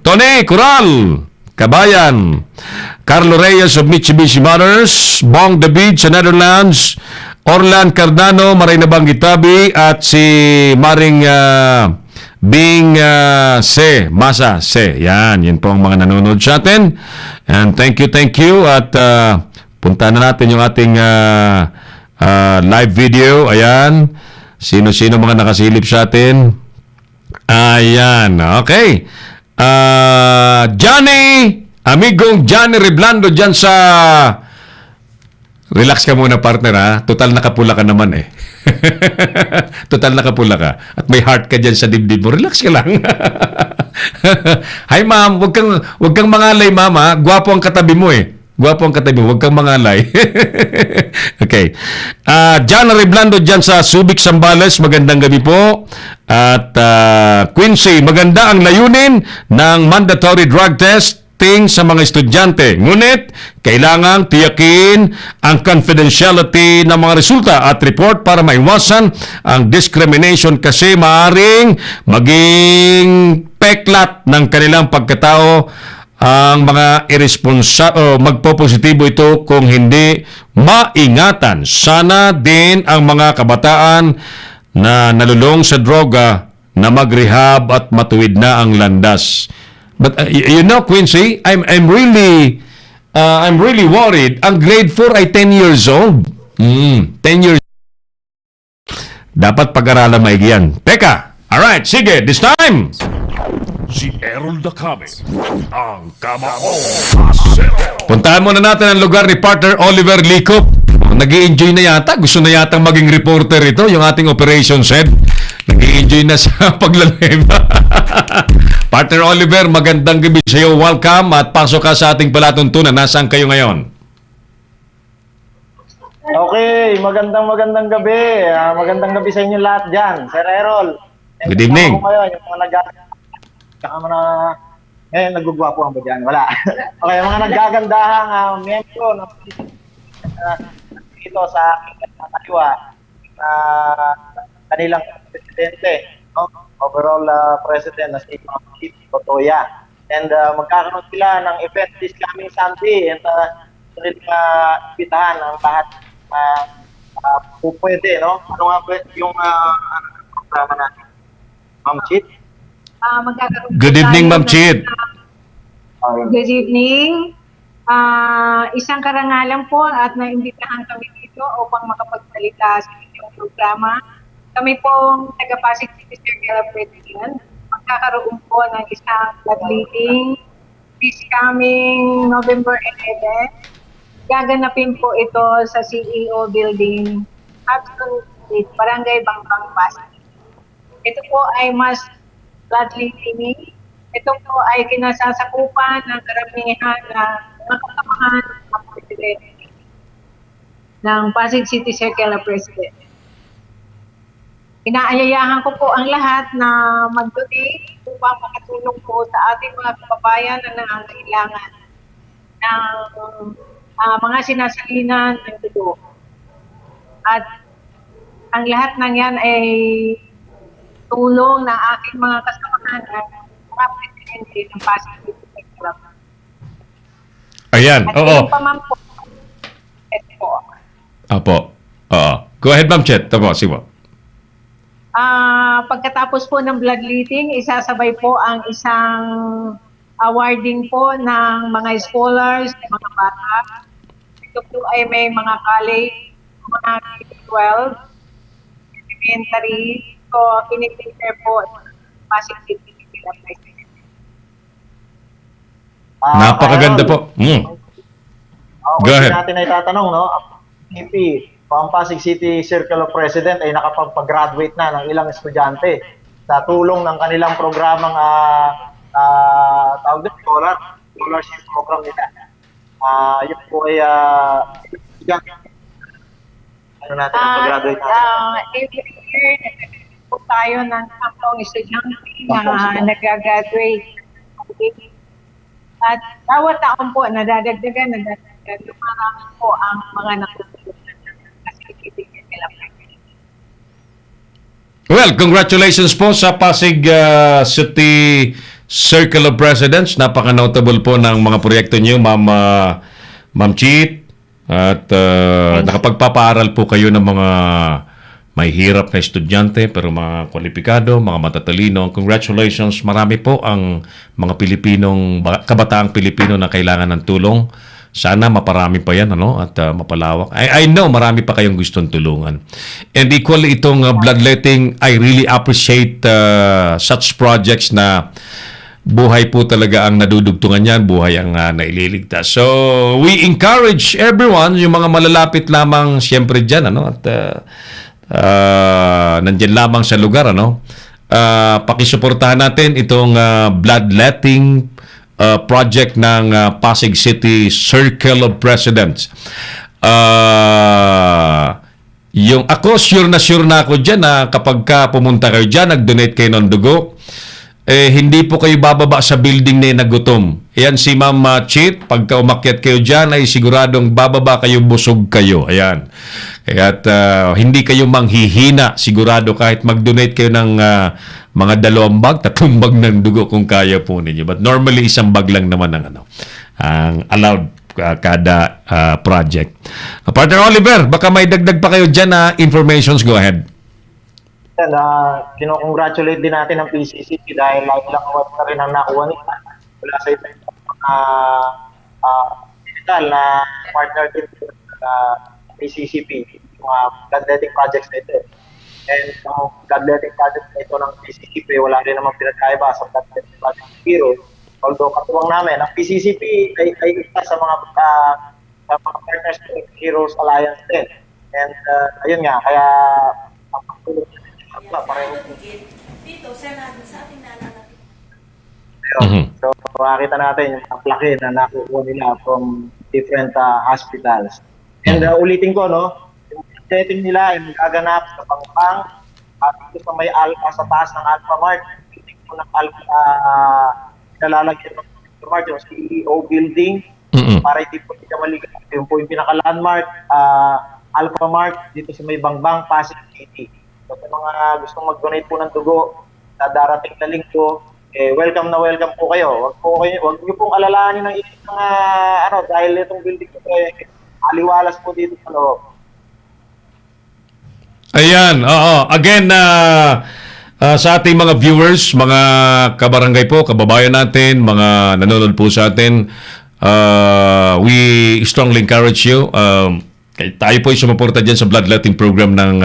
Speaker 2: Tony Coral Kabayan. Carlo Reyes of Mitsubishi Motors. Bong David sa Netherlands. Orlan Cardano, Marinabang Gitabi at si Maring Bing Masa Se. Yan po ang mga nanonood sa atin. And thank you at punta na natin yung ating live video. Ayan. Sino-sino mga nakasilip sa atin. Ayan. Okay. Johnny, amigong Johnny Reblando dyan sa... Relax ka muna, partner, ha? Total nakapula ka naman, eh. Total nakapula ka. At may heart ka dyan sa dibdib mo. Relax ka lang. Hi, ma'am. Huwag kang mangalay, ma'am, ha? Gwapo ang katabi mo, eh. Gwapo ang katabi mo. Huwag kang mangalay. Okay. John Reblando dyan sa Subic, Zambales. Magandang gabi po. At Quincy, maganda ang layunin ng mandatory drug testing sa mga estudyante. Ngunit, kailangang tiyakin ang confidentiality ng mga resulta at report para maiwasan ang discrimination kasi maaaring maging peklat ng kanilang pagkatao ang mga magpopositibo ito kung hindi maingatan. Sana din ang mga kabataan na nalulong sa droga na mag-rehab at matuwid na ang landas. But you know, Quincy, I'm really worried. Ang grade 4 ay 10 years old. 10 years. Dapat pag-aralan maigi yan. Teka, alright, sige, this time.
Speaker 3: Si Errol Dacame, ang Kamaong Asero.
Speaker 2: Puntahan muna natin ang lugar ni partner Oliver Licop. Nag-i-enjoy na yata. Gusto na yata maging reporter ito, yung ating operations head. Nag-i-enjoy na sa paglalim. Partner Oliver, magandang gabi sa iyo. Welcome at pasok ka sa ating palatuntunan. Nasaan kayo ngayon?
Speaker 9: Okay, magandang gabi. Magandang gabi sa inyo lahat dyan. Sir Errol.
Speaker 2: Good evening.
Speaker 9: Ako ngayon, yung mga ngayon, nagugwapo ang ba dyan? Wala. Okay, mga nagagandahang miyembro ng dito sa aking kaliwa kanilang presidente, no? Overall president na si Chief Totoya. And magkakaroon sila ng event this coming Sunday and ibitahan ang lahat pwede, no? Ano nga po yung programa natin? Ma'am Chit?
Speaker 2: Good evening, Ma'am Chit.
Speaker 10: Good evening. Isang karangalan po at naimbitahan kami dito upang makapagsalita sa inyong programa. Kami pong taga-Pasig City Circle of President. Magkakaroon po ng isang blood leading this coming November 11. Gaganapin po ito sa CEO Building, Hudson Street, Barangay Bangbang, Pasig. Ito po ay mas blood leading. Ito po ay kinasasakupan ng karamihan na mga kasamahan ng presidente ng Pasig City Circle of President. Inaayayahan ko po ang lahat na mag-donate upang makatulong po sa ating mga kababayan na nangangailangan ng mga sinasalinan ng dugo. At ang lahat ng yan ay tulong ng aking mga kasamahan ng mga presidente ng Pasig City Circle.
Speaker 2: Ayan,
Speaker 10: at
Speaker 2: oo.
Speaker 10: pa man po.
Speaker 2: Apo. Oo. Go ahead, Ma'am Chet. Tapo, sige po.
Speaker 10: Pagkatapos po ng bloodletting, isasabay po ang isang awarding po ng mga scholars, mga bata. Ito po ay may mga college, mga K-12, elementary. So, pinipinter po Pasig City.
Speaker 2: Napakaganda po. Go ahead.
Speaker 9: Natin ay tatanong, no? EP, ang Pasig City Circle of President ay nakapag-graduate na ng ilang estudyante sa tulong ng kanilang programang tawag doon, scholarship program nila. Yun po ay ano natin ang pag-graduate natin?
Speaker 10: Every year, po tayo ng sampung estudyante na nag-graduate. At bawat taon po, nadadagdagan. Marami po ang mga nakutulungan.
Speaker 2: Well, congratulations po sa Pasig City Circle of Presidents. Napaka-notable po ng mga proyekto niyo, Ma'am Chit. At nakapagpapaaral po kayo ng mga may hirap na estudyante pero mga kwalipikado, mga matatalino. Congratulations. Marami po ang mga kabataang Pilipino na kailangan ng tulong. Sana maparami pa yan, ano, at mapalawak. I know marami pa kayong gustong tulungan. And equally itong bloodletting, I really appreciate such projects na buhay po talaga ang nadudugtungan yan, buhay ang naililigtas. So, we encourage everyone, yung mga malalapit lamang siyempre dyan, ano, at nandyan lamang sa lugar, ano, pakisuportahan natin itong bloodletting project ng Pasig City Circle of Presidents. Yung ako, sure na ako dyan na kapag pumunta kayo dyan, nag-donate kayo ng dugo, hindi po kayo bababa sa building na nagutom. Ayan si Ma'am Chit, pagka umakyat kayo dyan ay siguradong bababa kayo, busog kayo. Ayan. At hindi kayo manghihina sigurado kahit mag-donate kayo ng mga 2 bag, 3 bag ng dugo kung kaya po ninyo. But normally 1 bag lang naman ang allowed kada project. Partner Oliver, baka may dagdag pa kayo dyan na informations, go ahead.
Speaker 9: And kinocongratulate din natin ang PCCP dahil ilang award na rin ang nakuha nila mula sa ibang digital na partner din sa PCCP, mga bloodletting projects na ito. And ang bloodletting project na ito ng PCCP, wala rin naman pinagkaiba sa bloodletting project ng Hero. Although katuwang namin, ang PCCP ay isa sa mga partners ng Heroes Alliance din. And ayun nga, kaya ang pagtulong pareho dito, Senado, sa ating nalalapit. So, makakita natin yung laki na nakukuha nila from different hospitals. And ulitin ko, no, yung setting nila ay magaganap sa Pangpang at dito sa may Alpha, sa taas ng Alpha Mart. Ulitin ko ng Alpha, nalalagyan ng Alpha Mart, yung CEO building, para hindi po hindi maligat. Yung po yung pinaka-landmark, Alpha Mart, dito sa may Bangbang, Pasig City. So, sa mga gustong mag-donate po ng dugo sa darating na linggo, welcome na welcome po kayo. Wag niyo pong alalahanin ng mga dahil itong building ko aliwalas po dito sa loob.
Speaker 2: Ayan, oo. Again, sa ating mga viewers, mga kabarangay po, kababayan natin, mga nanonood po sa atin, we strongly encourage you. Tayo po ay sumuporta dyan sa bloodletting program ng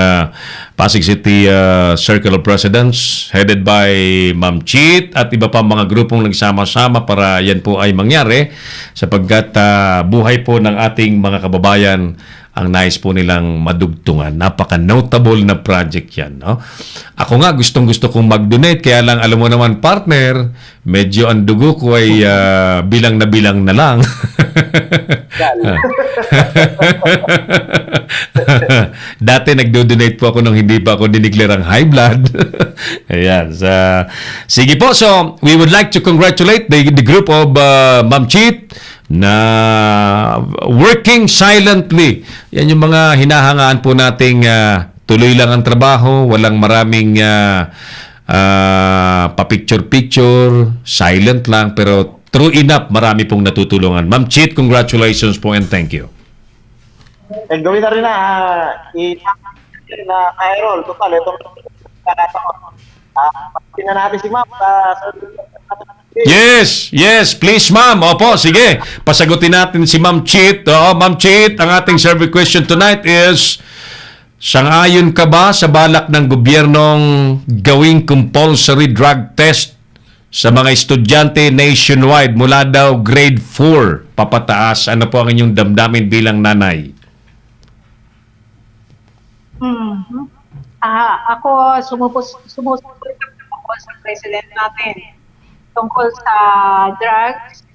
Speaker 2: Pasig City Circle of Presidents headed by Ma'am Chit at iba pa mga grupong nagsama-sama para yan po ay mangyari sapagkat buhay po ng ating mga kababayan ang nais po nilang madugtungan. Napaka-notable na project yan. No? Ako nga, gustong-gusto kong mag-donate. Kaya lang, alam mo naman, partner, medyo ang dugo ko ay bilang na lang. Dati nagdo-donate po ako nung hindi pa ako dineclare ang high blood. Ayan. Sige po. So, we would like to congratulate the group of Ma'am Chit na working silently. Yan yung mga hinahangaan po nating tuloy lang ang trabaho, walang maraming pa-picture-picture, silent lang, pero true enough, marami pong natutulungan. Ma'am Chit, congratulations po and thank you.
Speaker 9: And gawin na rin na Cairol, total, itong na natin si Ma'am
Speaker 2: Yes, please ma'am. Opo, sige. Pasagutin natin si Ma'am Chit. Ma'am Chit, ang ating survey question tonight is, sang-ayon ka ba sa balak ng gobyernong gawing compulsory drug test sa mga estudyante nationwide mula daw grade 4 papataas? Ano po ang inyong damdamin bilang nanay?
Speaker 10: Ako, sumusuporta ako sa president natin tungkol sa drugs.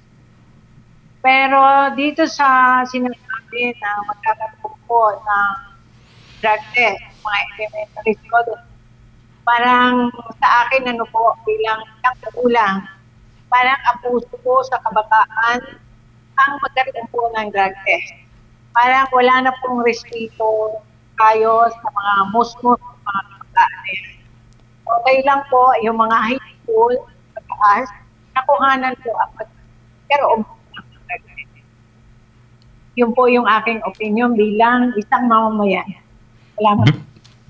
Speaker 10: Pero dito sa sinasabi na magkakaroon po ng drug test, mga elementary students, parang sa akin, bilang isang magulang, parang abuso po sa kabataan ang magkaroon po ng drug test. Parang wala na pong respeto tayo sa mga musmos, mga kabataan. Okay lang po yung mga high school, nakuhanan po ako. Pero yun po yung aking opinion bilang isang mamamayan. Salamat.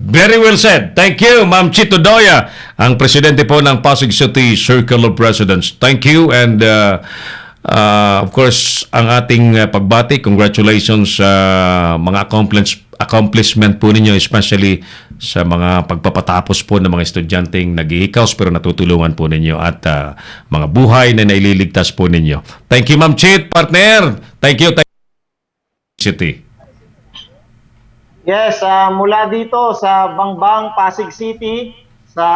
Speaker 2: Very well said. Thank you, Ma'am Chit Odoya, ang presidente po ng Pasig City Circle of Presidents. Thank you and of course, ang ating pagbati, congratulations sa mga accomplishment po ninyo, especially sa mga pagpapatapos po ng mga estudyanteng naghihikaos pero natutulungan po ninyo at mga buhay na naililigtas po ninyo. Thank you, Ma'am Chit, partner. Thank you. City.
Speaker 9: Yes, mula dito sa Bangbang, Pasig City, sa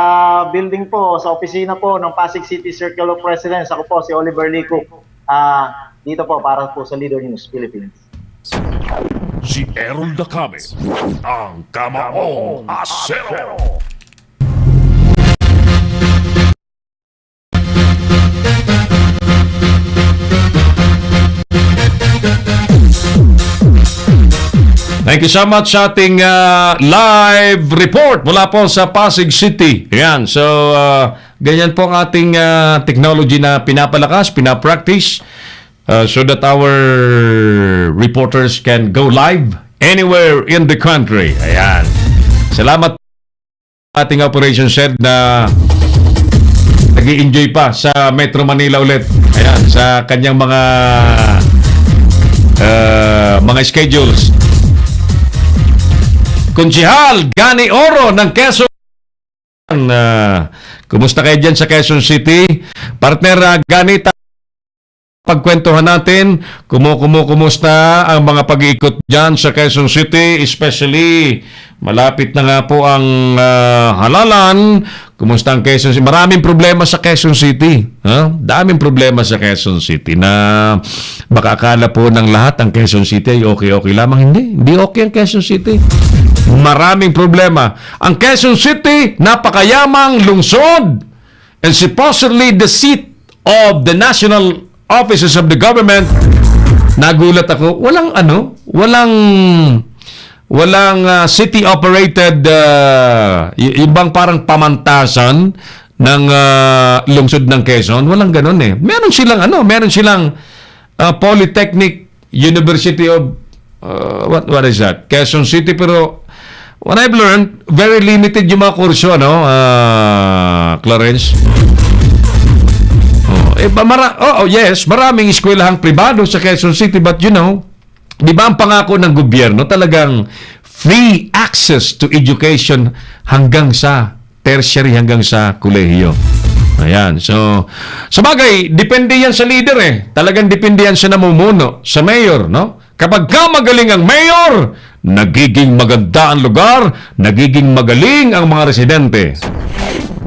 Speaker 9: building po, sa opisina po ng Pasig City Circle of Presidents. Ako po si Oliver Lico. Dito po para po sa Leader News Philippines.
Speaker 3: Si Errol Dacame, ang Kamaong Asero.
Speaker 2: Thank you so much sa ating live report mula po sa Pasig City. Ayan, so ganyan po ang ating technology na pinapalakas, pinapractice so that our reporters can go live anywhere in the country. Ayan. Salamat ating operations head na nag-i-enjoy pa sa Metro Manila ulit. Ayan, sa kanyang mga schedules. Konsehal Gani Oro ng Quezon. Kumusta kayo dyan sa Quezon City? Partner Gani, pagkwentuhan natin, kumusta ang mga pag-iikot dyan sa Quezon City, especially malapit na nga po ang halalan. Kumusta ang Quezon City? Maraming problema sa Quezon City. Daming problema sa Quezon City na baka akala po ng lahat ang Quezon City ay okay lamang. Hindi okay ang Quezon City. Maraming problema. Ang Quezon City, napakayamang lungsod and supposedly the seat of the national offices of the government. Nagulat ako, walang city-operated ibang parang pamantasan ng lungsod ng Quezon. Walang ganun eh. Meron silang Polytechnic University of what is that? Quezon City, pero what I've learned, very limited yung mga kurso, Clarence? Yes, maraming eskwelahang pribado sa Quezon City, but di ba ang pangako ng gobyerno talagang free access to education hanggang sa tertiary, hanggang sa kolehiyo. Ayan, so sabagay, depende yan sa leader eh. Talagang depende yan sa namumuno, sa mayor, no? Kapag magaling ang mayor, nagiging maganda ang lugar, nagiging magaling ang mga residente.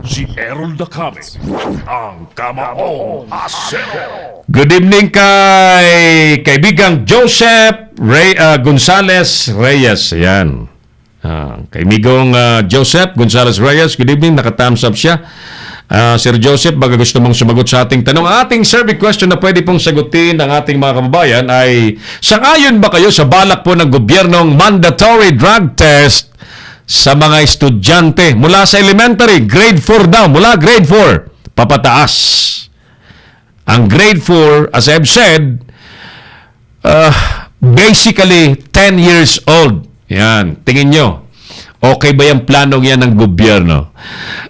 Speaker 3: Si Errol Dacame, ang Kamao Asero.
Speaker 2: Good evening kay kaibigang Joseph Gonzales Reyes. Ayan. Kaibigang Joseph Gonzales Reyes, good evening, naka-thumbs up siya. Sir Joseph, baga gusto mong sumagot sa ating tanong. Ang ating survey question na pwede pong sagutin ng ating mga kababayan ay, sangayon ba kayo sa balak po ng gobyernong mandatory drug test sa mga estudyante mula sa elementary, grade 4 daw, mula grade 4, papataas. Ang grade 4, as I've said, basically 10 years old. Yan, tingin nyo. Okay ba yung planong yan ng gobyerno?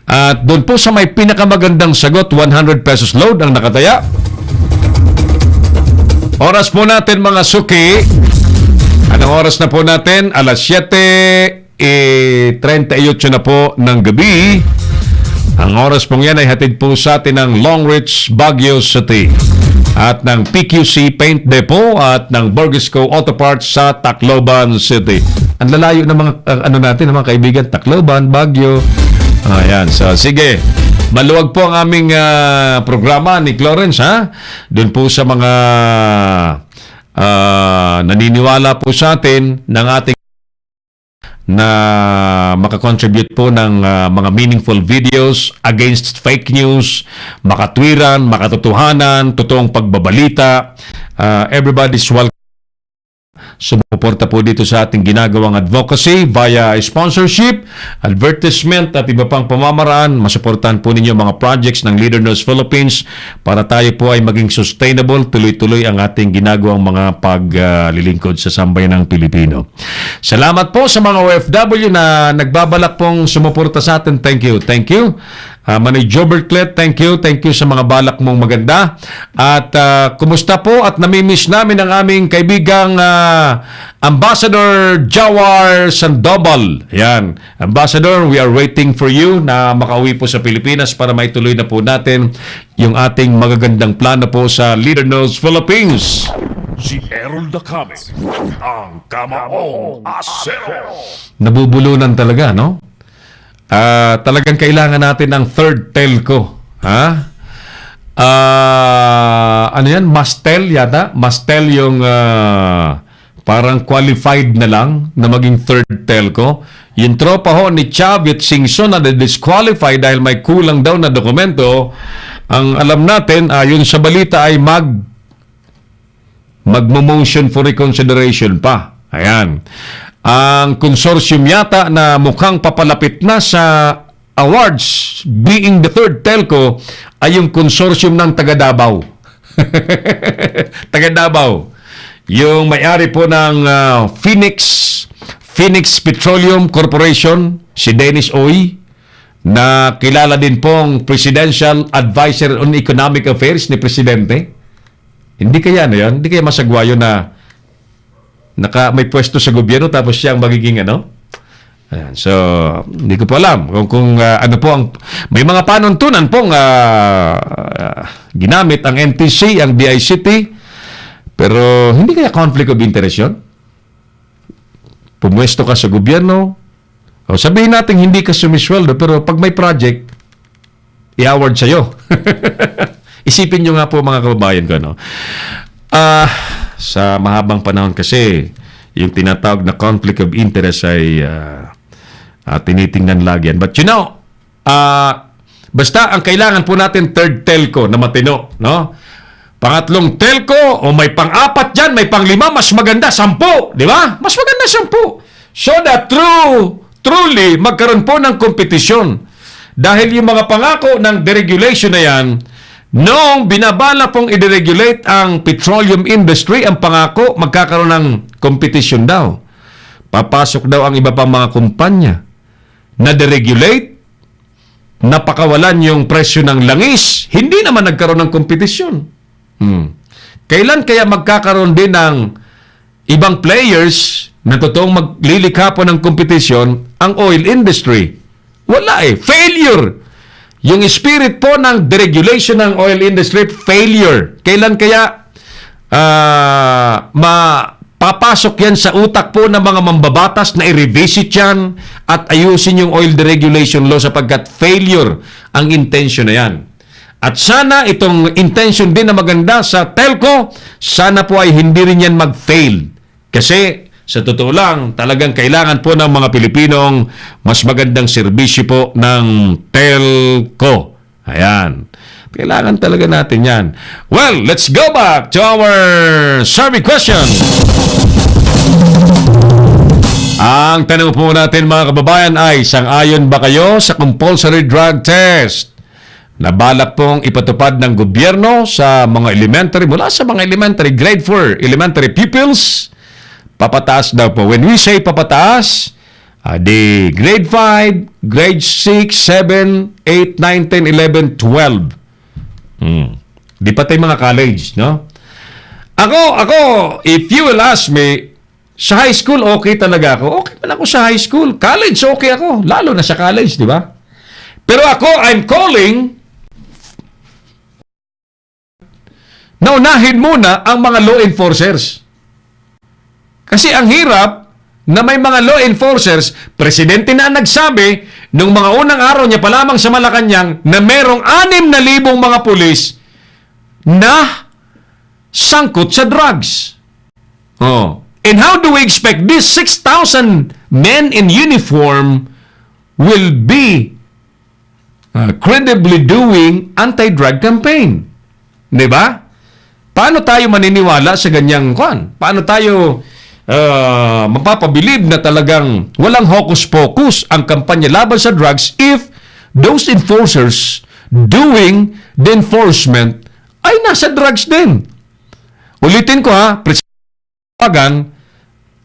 Speaker 2: At doon po sa may pinakamagandang sagot, 100 pesos load ang nakataya. Oras po natin mga suki. Anong oras na po natin? Alas 7:38 na po ng gabi. Ang oras pong yan ay hatid po sa atin ng Longreach, Baguio City. At ng PQC Paint Depot at ng Burgesco Auto Parts sa Tacloban City. Ang lalayo ng mga natin, mga kaibigan, Tacloban, Baguio. Ayan, so sige. Maluwag po ang aming programa ni Clarence, doon po sa mga naniniwala po sa atin ng ating na makakontribute po ng mga meaningful videos against fake news, makatwiran, makatotohanan, totoong pagbabalita. Everybody's welcome. Sumuporta po dito sa ating ginagawang advocacy via sponsorship, advertisement at iba pang pamamaraan. Masuportahan po ninyo mga projects ng Leader Knows Philippines para tayo po ay maging sustainable, tuloy-tuloy ang ating ginagawang mga paglilingkod sa sambayan ng Pilipino. Salamat po sa mga OFW na nagbabalak pong sumuporta sa atin. Thank you. Thank you. Manay Jobertlet, thank you sa mga balak mong maganda. At kumusta po at namimiss namin ang aming kaibigang Ambassador Jawar Sandoval. Yan. Ambassador, we are waiting for you na makauwi po sa Pilipinas para maituloy na po natin yung ating magagandang plano po sa Leader Knows Philippines.
Speaker 3: Si Errol Dacame, ang Kamao Asero.
Speaker 2: Nabubulunan talaga, no? Talagang kailangan natin ng third telco. Ano yan? Mastel yata? Mastel yung parang qualified na lang na maging third telco. Yung tropa ho ni Chavit Singson na disqualified dahil may kulang daw na dokumento. Ang alam natin, yun sa balita ay magmo-motion for reconsideration pa. Ayan. Ang consortium yata na mukhang papalapit na sa awards, being the third telco, ay yung consortium ng taga Davao. Taga Davao. Yung may-ari po ng Phoenix Petroleum Corporation, si Dennis Oy, na kilala din pong Presidential Advisor on Economic Affairs ni Presidente. Hindi kaya na yan? Hindi kaya masagwayo na may pwesto sa gobyerno tapos siya ang magiging ano? Ayan. So, hindi ko po alam kung ano po ang... May mga panuntunan pong ginamit ang NTC, ang DICT, pero hindi kaya conflict of interest yun? Pumwesto ka sa gobyerno, o sabihin natin hindi ka sumisweldo, pero pag may project, i-award sa'yo. Isipin nyo nga po mga kababayan ko, no? Sa mahabang panahon kasi, yung tinatawag na conflict of interest ay tinitingnan lagi yan. But you know, basta ang kailangan po natin third telco na matino, no? Pangatlong telco, o may pang-apat dyan, may pang-5, mas maganda, 10, di ba? Mas maganda 10. So that truly, magkaroon po ng kompetisyon. Dahil yung mga pangako ng deregulation na yan, noong binabala pong i-deregulate ang petroleum industry, ang pangako, magkakaroon ng competition daw. Papasok daw ang iba pang mga kumpanya na deregulate, napakawalan yung presyo ng langis, hindi naman nagkaroon ng kompetisyon. Kailan kaya magkakaroon din ng ibang players na totoong maglilikha po ng kompetisyon ang oil industry? Wala eh. Failure. Yung spirit po ng deregulation ng oil industry, failure. Kailan kaya mapapasok yan sa utak po ng mga mambabatas na i-revisit yan at ayusin yung oil deregulation law sapagkat failure ang intention na yan. At sana itong intention din na maganda sa telco, sana po ay hindi rin yan mag-fail. Kasi sa totoo lang, talagang kailangan po ng mga Pilipinong mas magandang serbisyo po ng telco. Ayan. Kailangan talaga natin yan. Well, let's go back to our survey question. Ang tanong po natin mga kababayan ay, sang-ayon ba kayo sa compulsory drug test na balak pong ipatupad ng gobyerno sa mga elementary, mula sa mga elementary, grade 4 elementary pupils? Papataas daw po. When we say papataas, di grade 5, grade 6, 7, 8, 9, 10, 11, 12. Di pa tayo mga college, no? Ako, if you will ask me, sa high school, okay talaga ako. Okay man ako sa high school. College, okay ako. Lalo na sa college, di ba? Pero ako, I'm calling na unahin muna ang mga law enforcers. Kasi ang hirap na may mga law enforcers, presidente na nagsabi nung mga unang araw niya pa lamang sa Malacanang na merong 6,000 mga pulis na sangkot sa drugs. And how do we expect these 6,000 men in uniform will be credibly doing anti-drug campaign? Diba? Paano tayo maniniwala sa ganyang kwan? Paano tayo mapapabilib na talagang walang hocus-pocus ang kampanya laban sa drugs if those enforcers doing the enforcement ay nasa drugs din? Ulitin ko ha,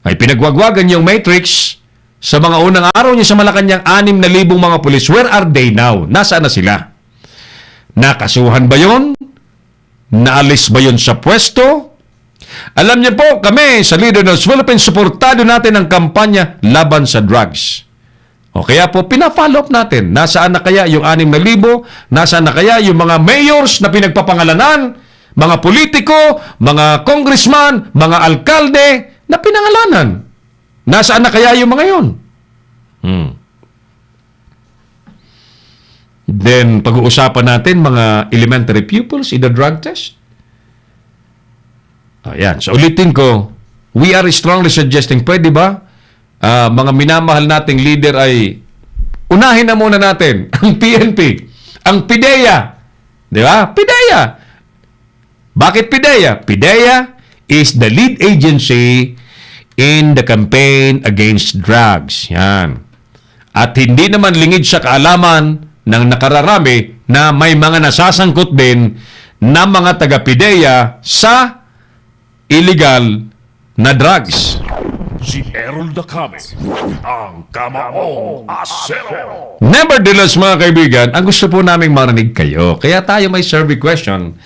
Speaker 2: ay pinagwagwagan yung Matrix sa mga unang araw niya sa Malacanang 6,000 mga pulis. Where are they now? Nasaan na sila? Nakasuhan ba yun? Naalis ba yun sa pwesto? Alam niyo po, kami sa Leader ng Philippines, suportado natin ang kampanya laban sa drugs. O kaya po, pina-follow up natin. Nasaan na kaya yung 6,000? Nasaan na kaya yung mga mayors na pinagpapangalanan? Mga politiko, mga congressman, mga alkalde na pinangalanan? Nasaan na kaya yung mga yun? Then, pag-uusapan natin mga elementary pupils in the drug test. Ayan. So, ulitin ko, we are strongly suggesting, pwede ba, mga minamahal nating leader ay, unahin na muna natin ang PNP, ang PIDEA. Di ba? PIDEA. Bakit PIDEA? PIDEA is the lead agency in the campaign against drugs. Yan. At hindi naman lingid sa kaalaman ng nakararami na may mga nasasangkot din na mga taga-PIDEA sa illegal na drugs.
Speaker 3: Si Errol Dacame, ang Kamaong Asero.
Speaker 2: Nevertheless, mga kaibigan, ang gusto po naming marinig kayo. Kaya tayo may survey question.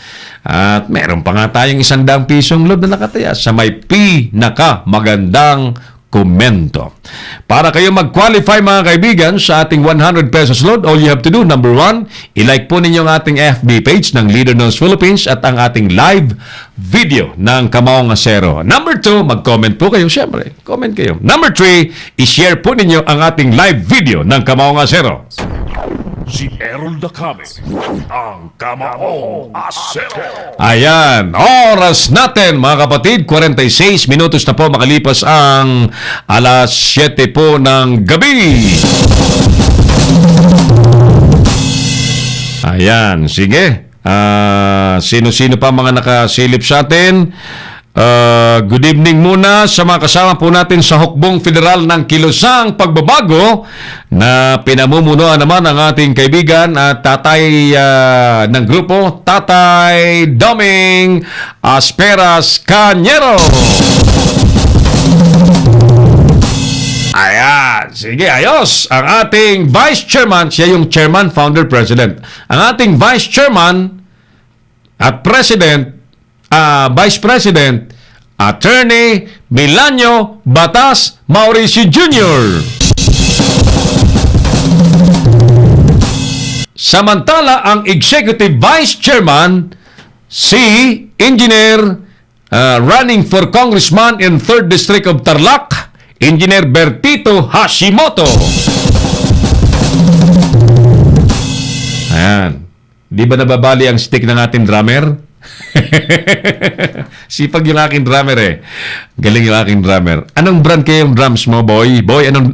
Speaker 2: At meron pa nga tayong 100 pisong load na nakataya sa may pinakamagandang komento. Para kayo mag-qualify, mga kaibigan, sa ating 100 pesos load, all you have to do, number 1, i-like po ninyo ang ating FB page ng Leader Knows Philippines at ang ating live video ng Kamaong Asero. Number 2, mag-comment po kayo, syempre. Comment kayo. Number 3, i-share po ninyo ang ating live video ng Kamaong Asero.
Speaker 3: Si Errol Dacame, ang Kamaong Asero.
Speaker 2: Ayan, oras natin mga kapatid, 46 minutos na po makalipas ang alas 7 po ng gabi. Ayan, sige. Sino-sino pa mga nakasilip sa atin? Good evening muna sa mga kasama po natin sa Hukbong Federal ng Kilusang Pagbabago na pinamumunuan naman ang ating kaibigan at tatay ng grupo, Tatay Doming Asperas Cañero. Ayan, sige, ayos. Ang ating Vice Chairman, siya yung Chairman, Founder, President. Ang ating Vice Chairman at President, Vice President, Attorney Milanio Batas Mauricio Jr. Samantala, ang Executive Vice Chairman, si Engineer running for Congressman in 3rd District of Tarlac, Engineer Bertito Hashimoto. Ayan. Di ba nababali ang stick ng ating drummer? Sipag yung aking drummer eh. Galing yung aking drummer. Anong brand kayo yung drums mo, boy? Boy, anong...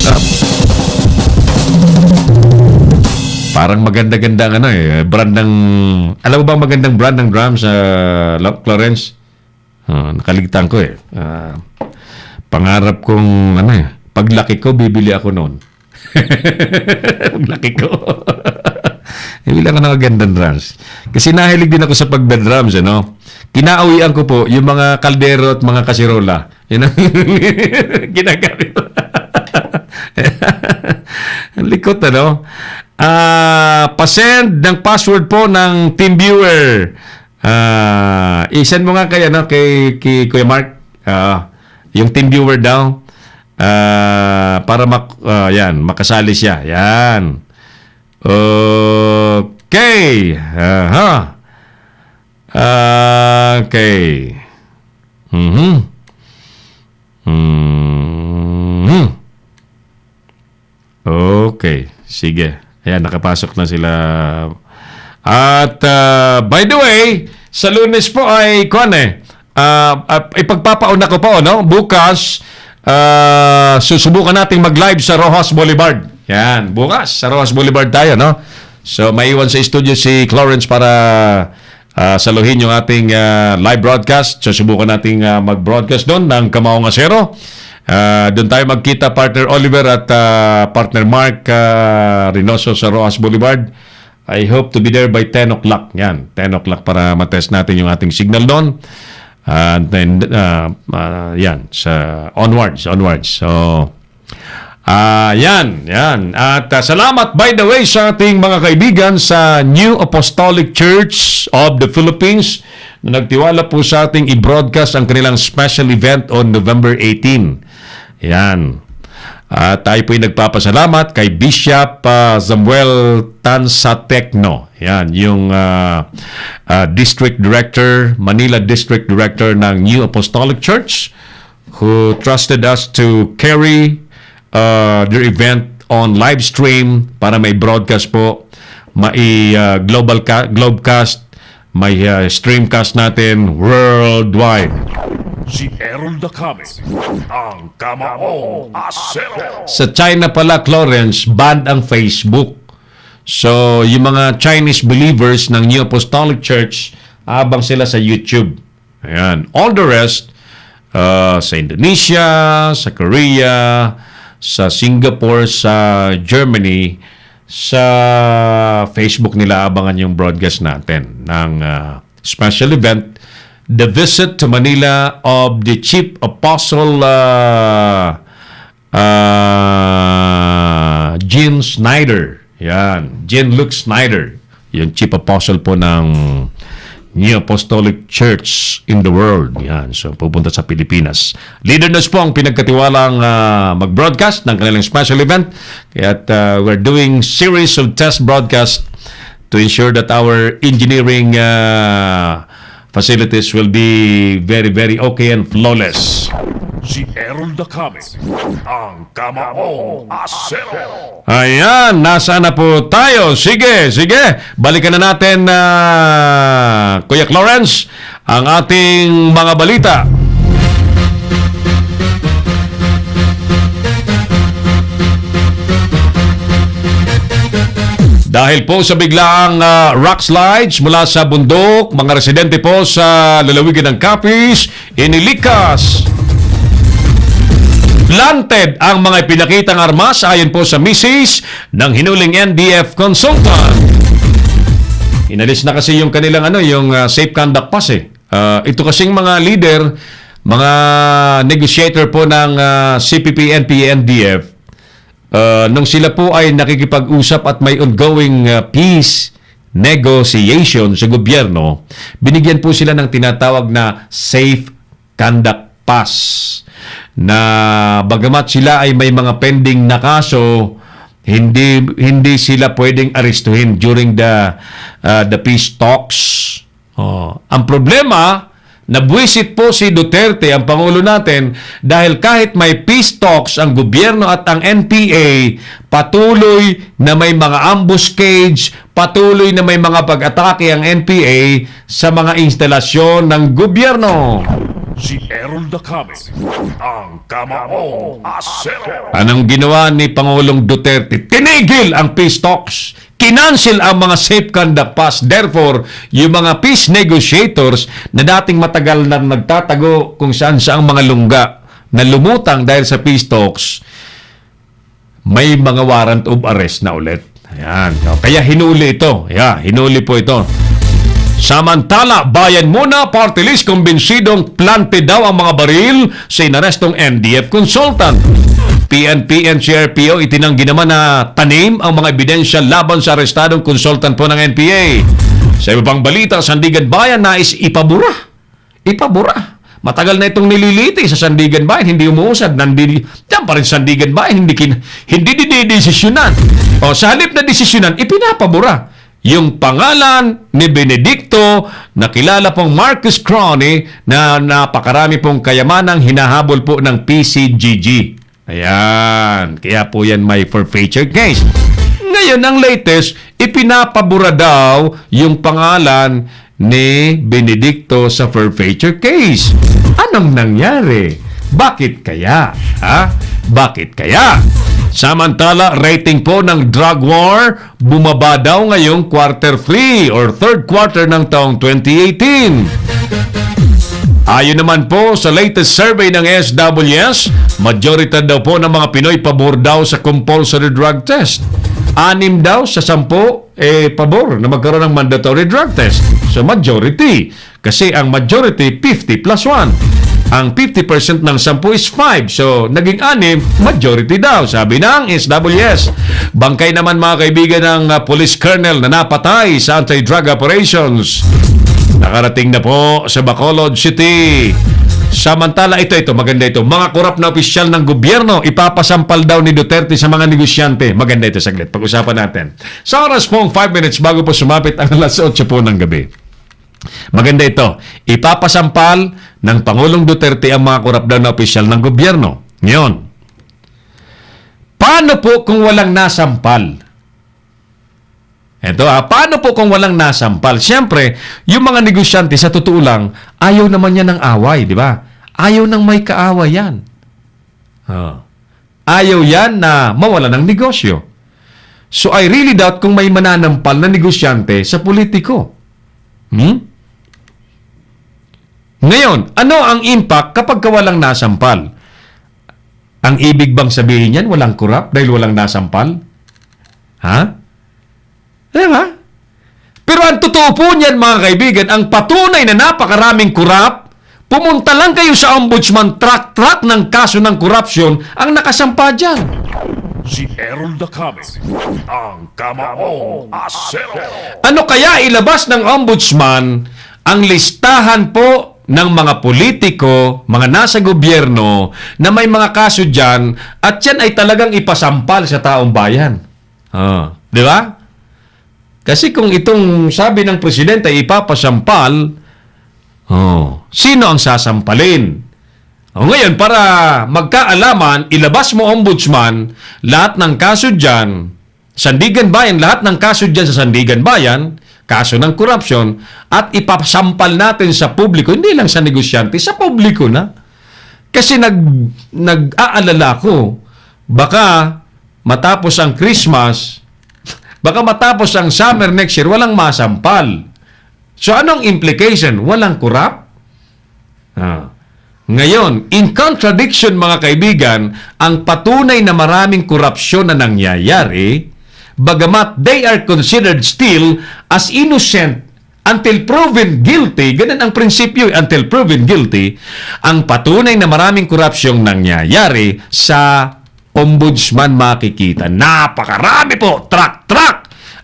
Speaker 2: parang maganda-ganda ang brand ng... Alam mo ba magandang brand ng drums, Clarence? Nakaligtan ko eh. Pangarap kong, paglaki ko, bibili ako noon. Paglaki ko. Bibili ako ng magandang drums. Kasi nahilig din ako sa pagbe-drums, Kinauwian ko po yung mga kaldero at mga kasirola. Yun ang ginagamit. Ang likot, pasend ng password po ng TeamViewer. I-send mo nga kay Kuya Mark. Yung TeamViewer daw para makasali siya. Yan. Okay. Okay. Okay. Sige. Ayan, nakapasok na sila. At by the way, sa Lunes po ay ipagpapauna ko po, bukas susubukan nating mag-live sa Rojas Boulevard. Yan, bukas sa Rojas Boulevard tayo, So maiwan sa studio si Clarence para saluhin yung ating live broadcast. Susubukan nating mag-broadcast doon ng Kamaong Asero. Doon tayo magkita, partner Oliver at partner Mark Reynoso sa Rojas Boulevard. I hope to be there by 10 o'clock. Yan, 10 o'clock para matest natin yung ating signal doon. And then, yan, onwards. So, yan. At salamat, by the way, sa ating mga kaibigan sa New Apostolic Church of the Philippines na nagtiwala po sa ating i-broadcast ang kanilang special event on November 18. Yan. At tayo po'y nagpapasalamat kay Bishop Samuel Tansatecno. Yan, yung District Director, Manila District Director ng New Apostolic Church, who trusted us to carry their event on live stream para may broadcast po, may globecast, may streamcast natin worldwide.
Speaker 3: Si Errol Dacame, ang Kamaong Asero.
Speaker 2: Sa China pala, Clarence, banned ang Facebook. So, yung mga Chinese believers ng New Apostolic Church, abang sila sa YouTube. Ayan. All the rest, sa Indonesia, sa Korea, sa Singapore, sa Germany. Sa Facebook nila abangan yung broadcast natin ng special event, the visit to Manila of the Chief Apostle Gene Snyder. Yan, Jean-Luc Snyder, yung Chief Apostle po ng New Apostolic Church in the world. Yan. So, pupunta sa Pilipinas. Leader News po ang pinagkatiwalang mag-broadcast ng kanilang special event. Kaya we're doing series of test broadcast to ensure that our engineering facilities will be very, very okay and flawless.
Speaker 3: Si Errol Dacame, ang Kamaong Asero.
Speaker 2: Ayan, nasaan na po tayo? Sige. Balikan na natin, Kuya Clarence, ang ating mga balita. Dahil po sa biglaang rock slides mula sa bundok, mga residente po sa lalawigan ng Capiz, inilikas. Planted ang mga ipinakitang armas ayon po sa misis ng hinuling NDF consultant. Inalis na kasi yung kanilang yung safe conduct pass eh. Ito kasing mga leader, mga negotiator po ng CPP, NPA, NDF, nung sila po ay nakikipag-usap at may ongoing peace negotiation sa gobyerno, binigyan po sila ng tinatawag na safe conduct pass, na bagamat sila ay may mga pending na kaso, hindi sila pwedeng arestuhin during the peace talks. Ang problema, nabwisit po si Duterte, ang Pangulo natin, dahil kahit may peace talks ang gobyerno at ang NPA, patuloy na may mga ambuscade, patuloy na may mga pag-atake ang NPA sa mga instalasyon ng gobyerno.
Speaker 3: Si Errol Dacame, ang Kamaong Asero.
Speaker 2: Anong ginawa ni Pangulong Duterte? Tinigil ang peace talks. Kinancel ang mga safe conduct pass. Therefore, yung mga peace negotiators na dating matagal na nagtatago kung saan saang mga lungga na lumutang dahil sa peace talks, may mga warrant of arrest na ulit. Ayan. Kaya hinuli ito. Hinuli po ito. Samantala, Bayan Muna Party List kumbinsidong plante daw ang mga baril sa inarestong NDF consultant. PNP and CRPO itinanggi naman na tanim ang mga ebidensya laban sa arestadong consultant po ng NPA. Sa iba pang balita, Sandigan Bayan nais ipabura. Matagal na itong nililiti sa Sandigan Bayan, hindi umuusad. Diyan pa rin Sandigan Bayan, hindi didesisyonan. Sa halip na desisyonan, ipinapabura yung pangalan ni Benedicto na kilala pong Marcus Crony na napakarami pong kayamanang hinahabol po ng PCGG. Ayan. Kaya po yan may forfeiture case. Ngayon, ang latest, ipinapabura daw yung pangalan ni Benedicto sa forfeiture case. Anong nangyari? Bakit kaya? Bakit kaya? Samantala, rating po ng drug war bumaba daw ngayong quarter 3 or third quarter ng taong 2018. Ayon naman po sa latest survey ng SWS, majority daw po ng mga Pinoy pabor daw sa compulsory drug test. 6 daw sa 10 pabor na magkaroon ng mandatory drug test. So majority. Kasi ang majority 50 plus 1. Ang 50% ng 10 is 5. So, naging 6, majority daw, sabi ng SWS. Bangkay naman mga kaibigan ng police colonel na napatay sa anti-drug operations. Nakarating na po sa Bacolod City. Samantala, ito, maganda ito. Mga korap na opisyal ng gobyerno, ipapasampal daw ni Duterte sa mga negosyante. Maganda ito, saglit. Pag-usapan natin. Sa oras pong 5 minutes bago po sumapit ang alas 8 po ng gabi. Maganda ito. Ipapasampal ng Pangulong Duterte ang mga korap daw na opisyal ng gobyerno. Ngayon, paano po kung walang nasampal? Paano po kung walang nasampal? Siyempre, yung mga negosyante sa totoo lang, ayaw naman yan ng away, di ba? Ayaw nang may kaaway yan. Ayaw yan na mawala ng negosyo. So I really doubt kung may mananampal na negosyante sa politiko. Ngayon, ano ang impact kapag walang nasampal? Ang ibig bang sabihin yan, walang corrupt dahil walang nasampal? Ha? Diba? Pero ang totoo po niyan, mga kaibigan, ang patunay na napakaraming corrupt, pumunta lang kayo sa ombudsman, track ng kaso ng korupsyon ang nakasampa dyan.
Speaker 3: Si Errol Dacame, ang Kamaong Asero.
Speaker 2: Ano kaya ilabas ng ombudsman ang listahan po ng mga politiko, mga nasa gobyerno na may mga kaso dyan at yan ay talagang ipasampal sa taong bayan? Di ba? Kasi kung itong sabi ng presidente ay ipapasampal, sino ang sasampalin? Ngayon, para magkaalaman, ilabas mo ombudsman, lahat ng kaso dyan, Sandigan Bayan, lahat ng kaso dyan sa Sandigan Bayan, kaso ng korupsyon, at ipasampal natin sa publiko, hindi lang sa negosyante, sa publiko na. Kasi nag-aalala ko, baka matapos ang Christmas, baka matapos ang summer next year, walang masampal. So, anong implication? Walang korap? Ngayon, in contradiction, mga kaibigan, ang patunay na maraming korupsyon na nangyayari, bagamat they are considered still as innocent until proven guilty, ganun ang prinsipyo, until proven guilty, ang patunay na maraming korupsyong nangyayari sa ombudsman makikita. Napakarami po, track.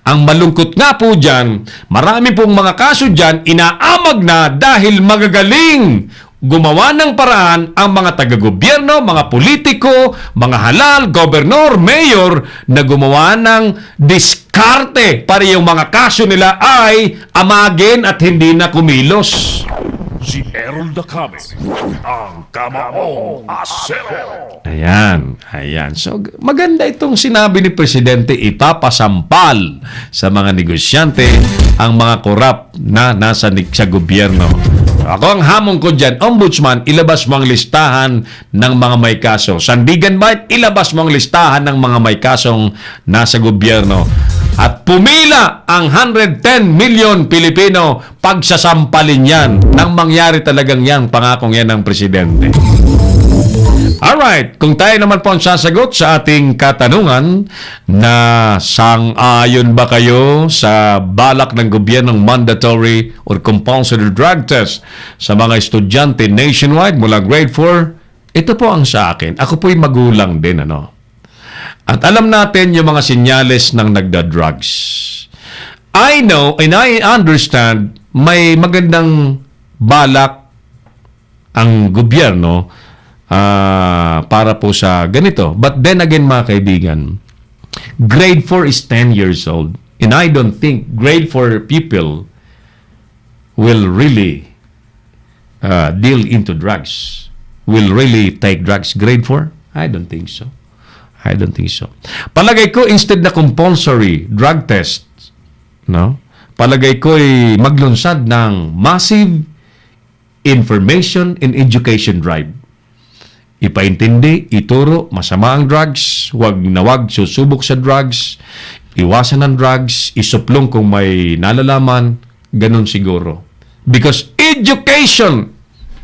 Speaker 2: Ang malungkot nga po dyan, marami pong mga kaso dyan, inaamag na dahil magagaling gumawa ng paraan ang mga taga-gobyerno, mga politiko, mga halal, gobernador, mayor na gumawa ng diskarte para yung mga kaso nila ay amagin at hindi na kumilos.
Speaker 3: Si Errol Dacame, ang Kamaong Asero.
Speaker 2: Ayan. So, maganda itong sinabi ni Presidente, ipapasampal sa mga negosyante ang mga korap na nasa sa gobyerno. Ako ang hamon ko dyan, ombudsman, ilabas mo ang listahan ng mga may kaso. Sandigan Bayan, ilabas mo ang listahan ng mga may kasong nasa gobyerno. At pumila ang 110 million Pilipino pagsasampalin yan. Nang mangyari talagang yan, pangakong yan ng Presidente. Alright, kung tayo naman po ang sasagot sa ating katanungan na sang-ayon ba kayo sa balak ng gobyernong mandatory or compulsory drug test sa mga estudyante nationwide mula grade 4? Ito po ang sa akin. Ako po'y magulang din, At alam natin yung mga sinyales ng nagda-drugs. I know and I understand may magandang balak ang gobyerno para po sa ganito. But then again, mga kaibigan, grade 4 is 10 years old. And I don't think grade 4 people will really deal into drugs. Will really take drugs. Grade 4? I don't think so. Palagay ko, instead na compulsory drug test, palagay ko ay maglunsad ng massive information and education drive. Ipaintindi, ituro, masama ang drugs, wag susubok sa drugs, iwasan ng drugs, isuplong kung may nalalaman, ganun siguro. Because education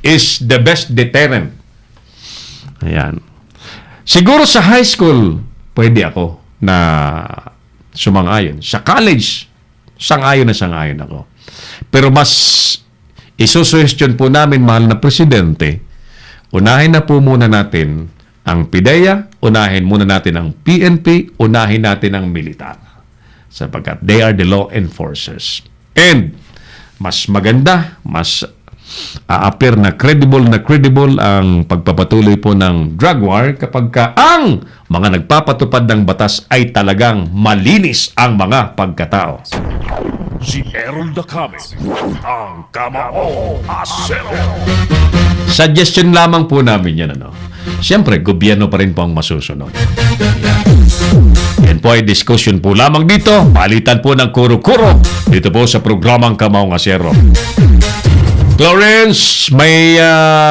Speaker 2: is the best deterrent. Ayan. Siguro sa high school, pwede ako na sumang-ayon. Sa college, sang-ayon ako. Pero mas isusuhestyon po namin, mahal na Presidente, unahin na po muna natin ang PIDEA, unahin muna natin ang PNP, unahin natin ang militar. Sapagkat they are the law enforcers. And mas maganda, mas appear na credible ang pagpapatuloy po ng drug war kapag ang mga nagpapatupad ng batas ay talagang malinis ang mga pagkatao.
Speaker 3: Si Errol Dacame, ang Kamaong Asero.
Speaker 2: Suggestion lamang po namin yan, Siyempre, gobyerno pa rin po ang masusunod. Yan po ay discussion po lamang dito. Palitan po ng kuro-kuro dito po sa programang Kamaong Asero. Clarence, may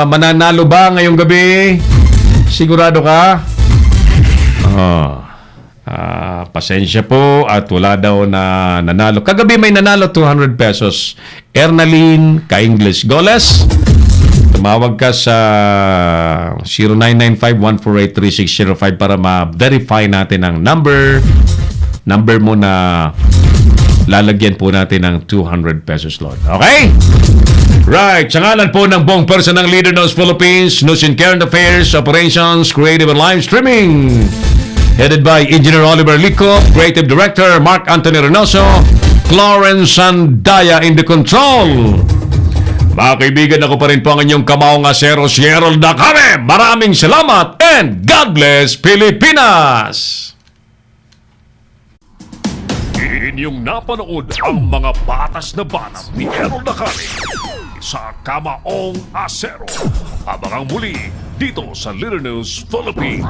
Speaker 2: mananalo ba ngayong gabi? Sigurado ka? Pasensya po at wala daw na nanalo. Kagabi may nanalo 200 pesos. Ernaline Ka-English Goles, tumawag ka sa 0995-148-3605 para ma-verify natin ang number mo na lalagyan po natin ng 200 pesos load. Okay? Right. Sa ngalan po ng buong person ng Leader Knows Philippines, News and Current Affairs, Operations, Creative and Live Streaming, headed by Engineer Oliver Lico, Creative Director Mark Anthony Reynoso, Clarence Sandaya in the control. Mga kaibigan, ako pa rin po ang inyong kamaong asero, si Harold Nakame. Maraming salamat and God bless Pilipinas!
Speaker 3: Inyong napanood ang mga batas na banat ni Harold Nakame sa Kamaong Asero. Abangang muli dito sa Leader News Philippines.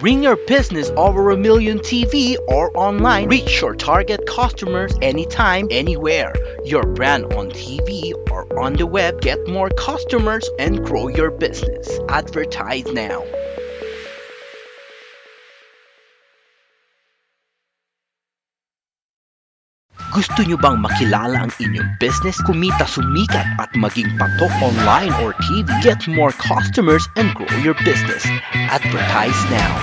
Speaker 1: Bring your business over a million TV or online. Reach your target customers anytime, anywhere. Your brand on TV or on the web. Get more customers and grow your business. Advertise now. Gusto nyo bang makilala ang inyong business, kumita, sumikat at maging patok online or TV? Get more customers and grow your business. Advertise now.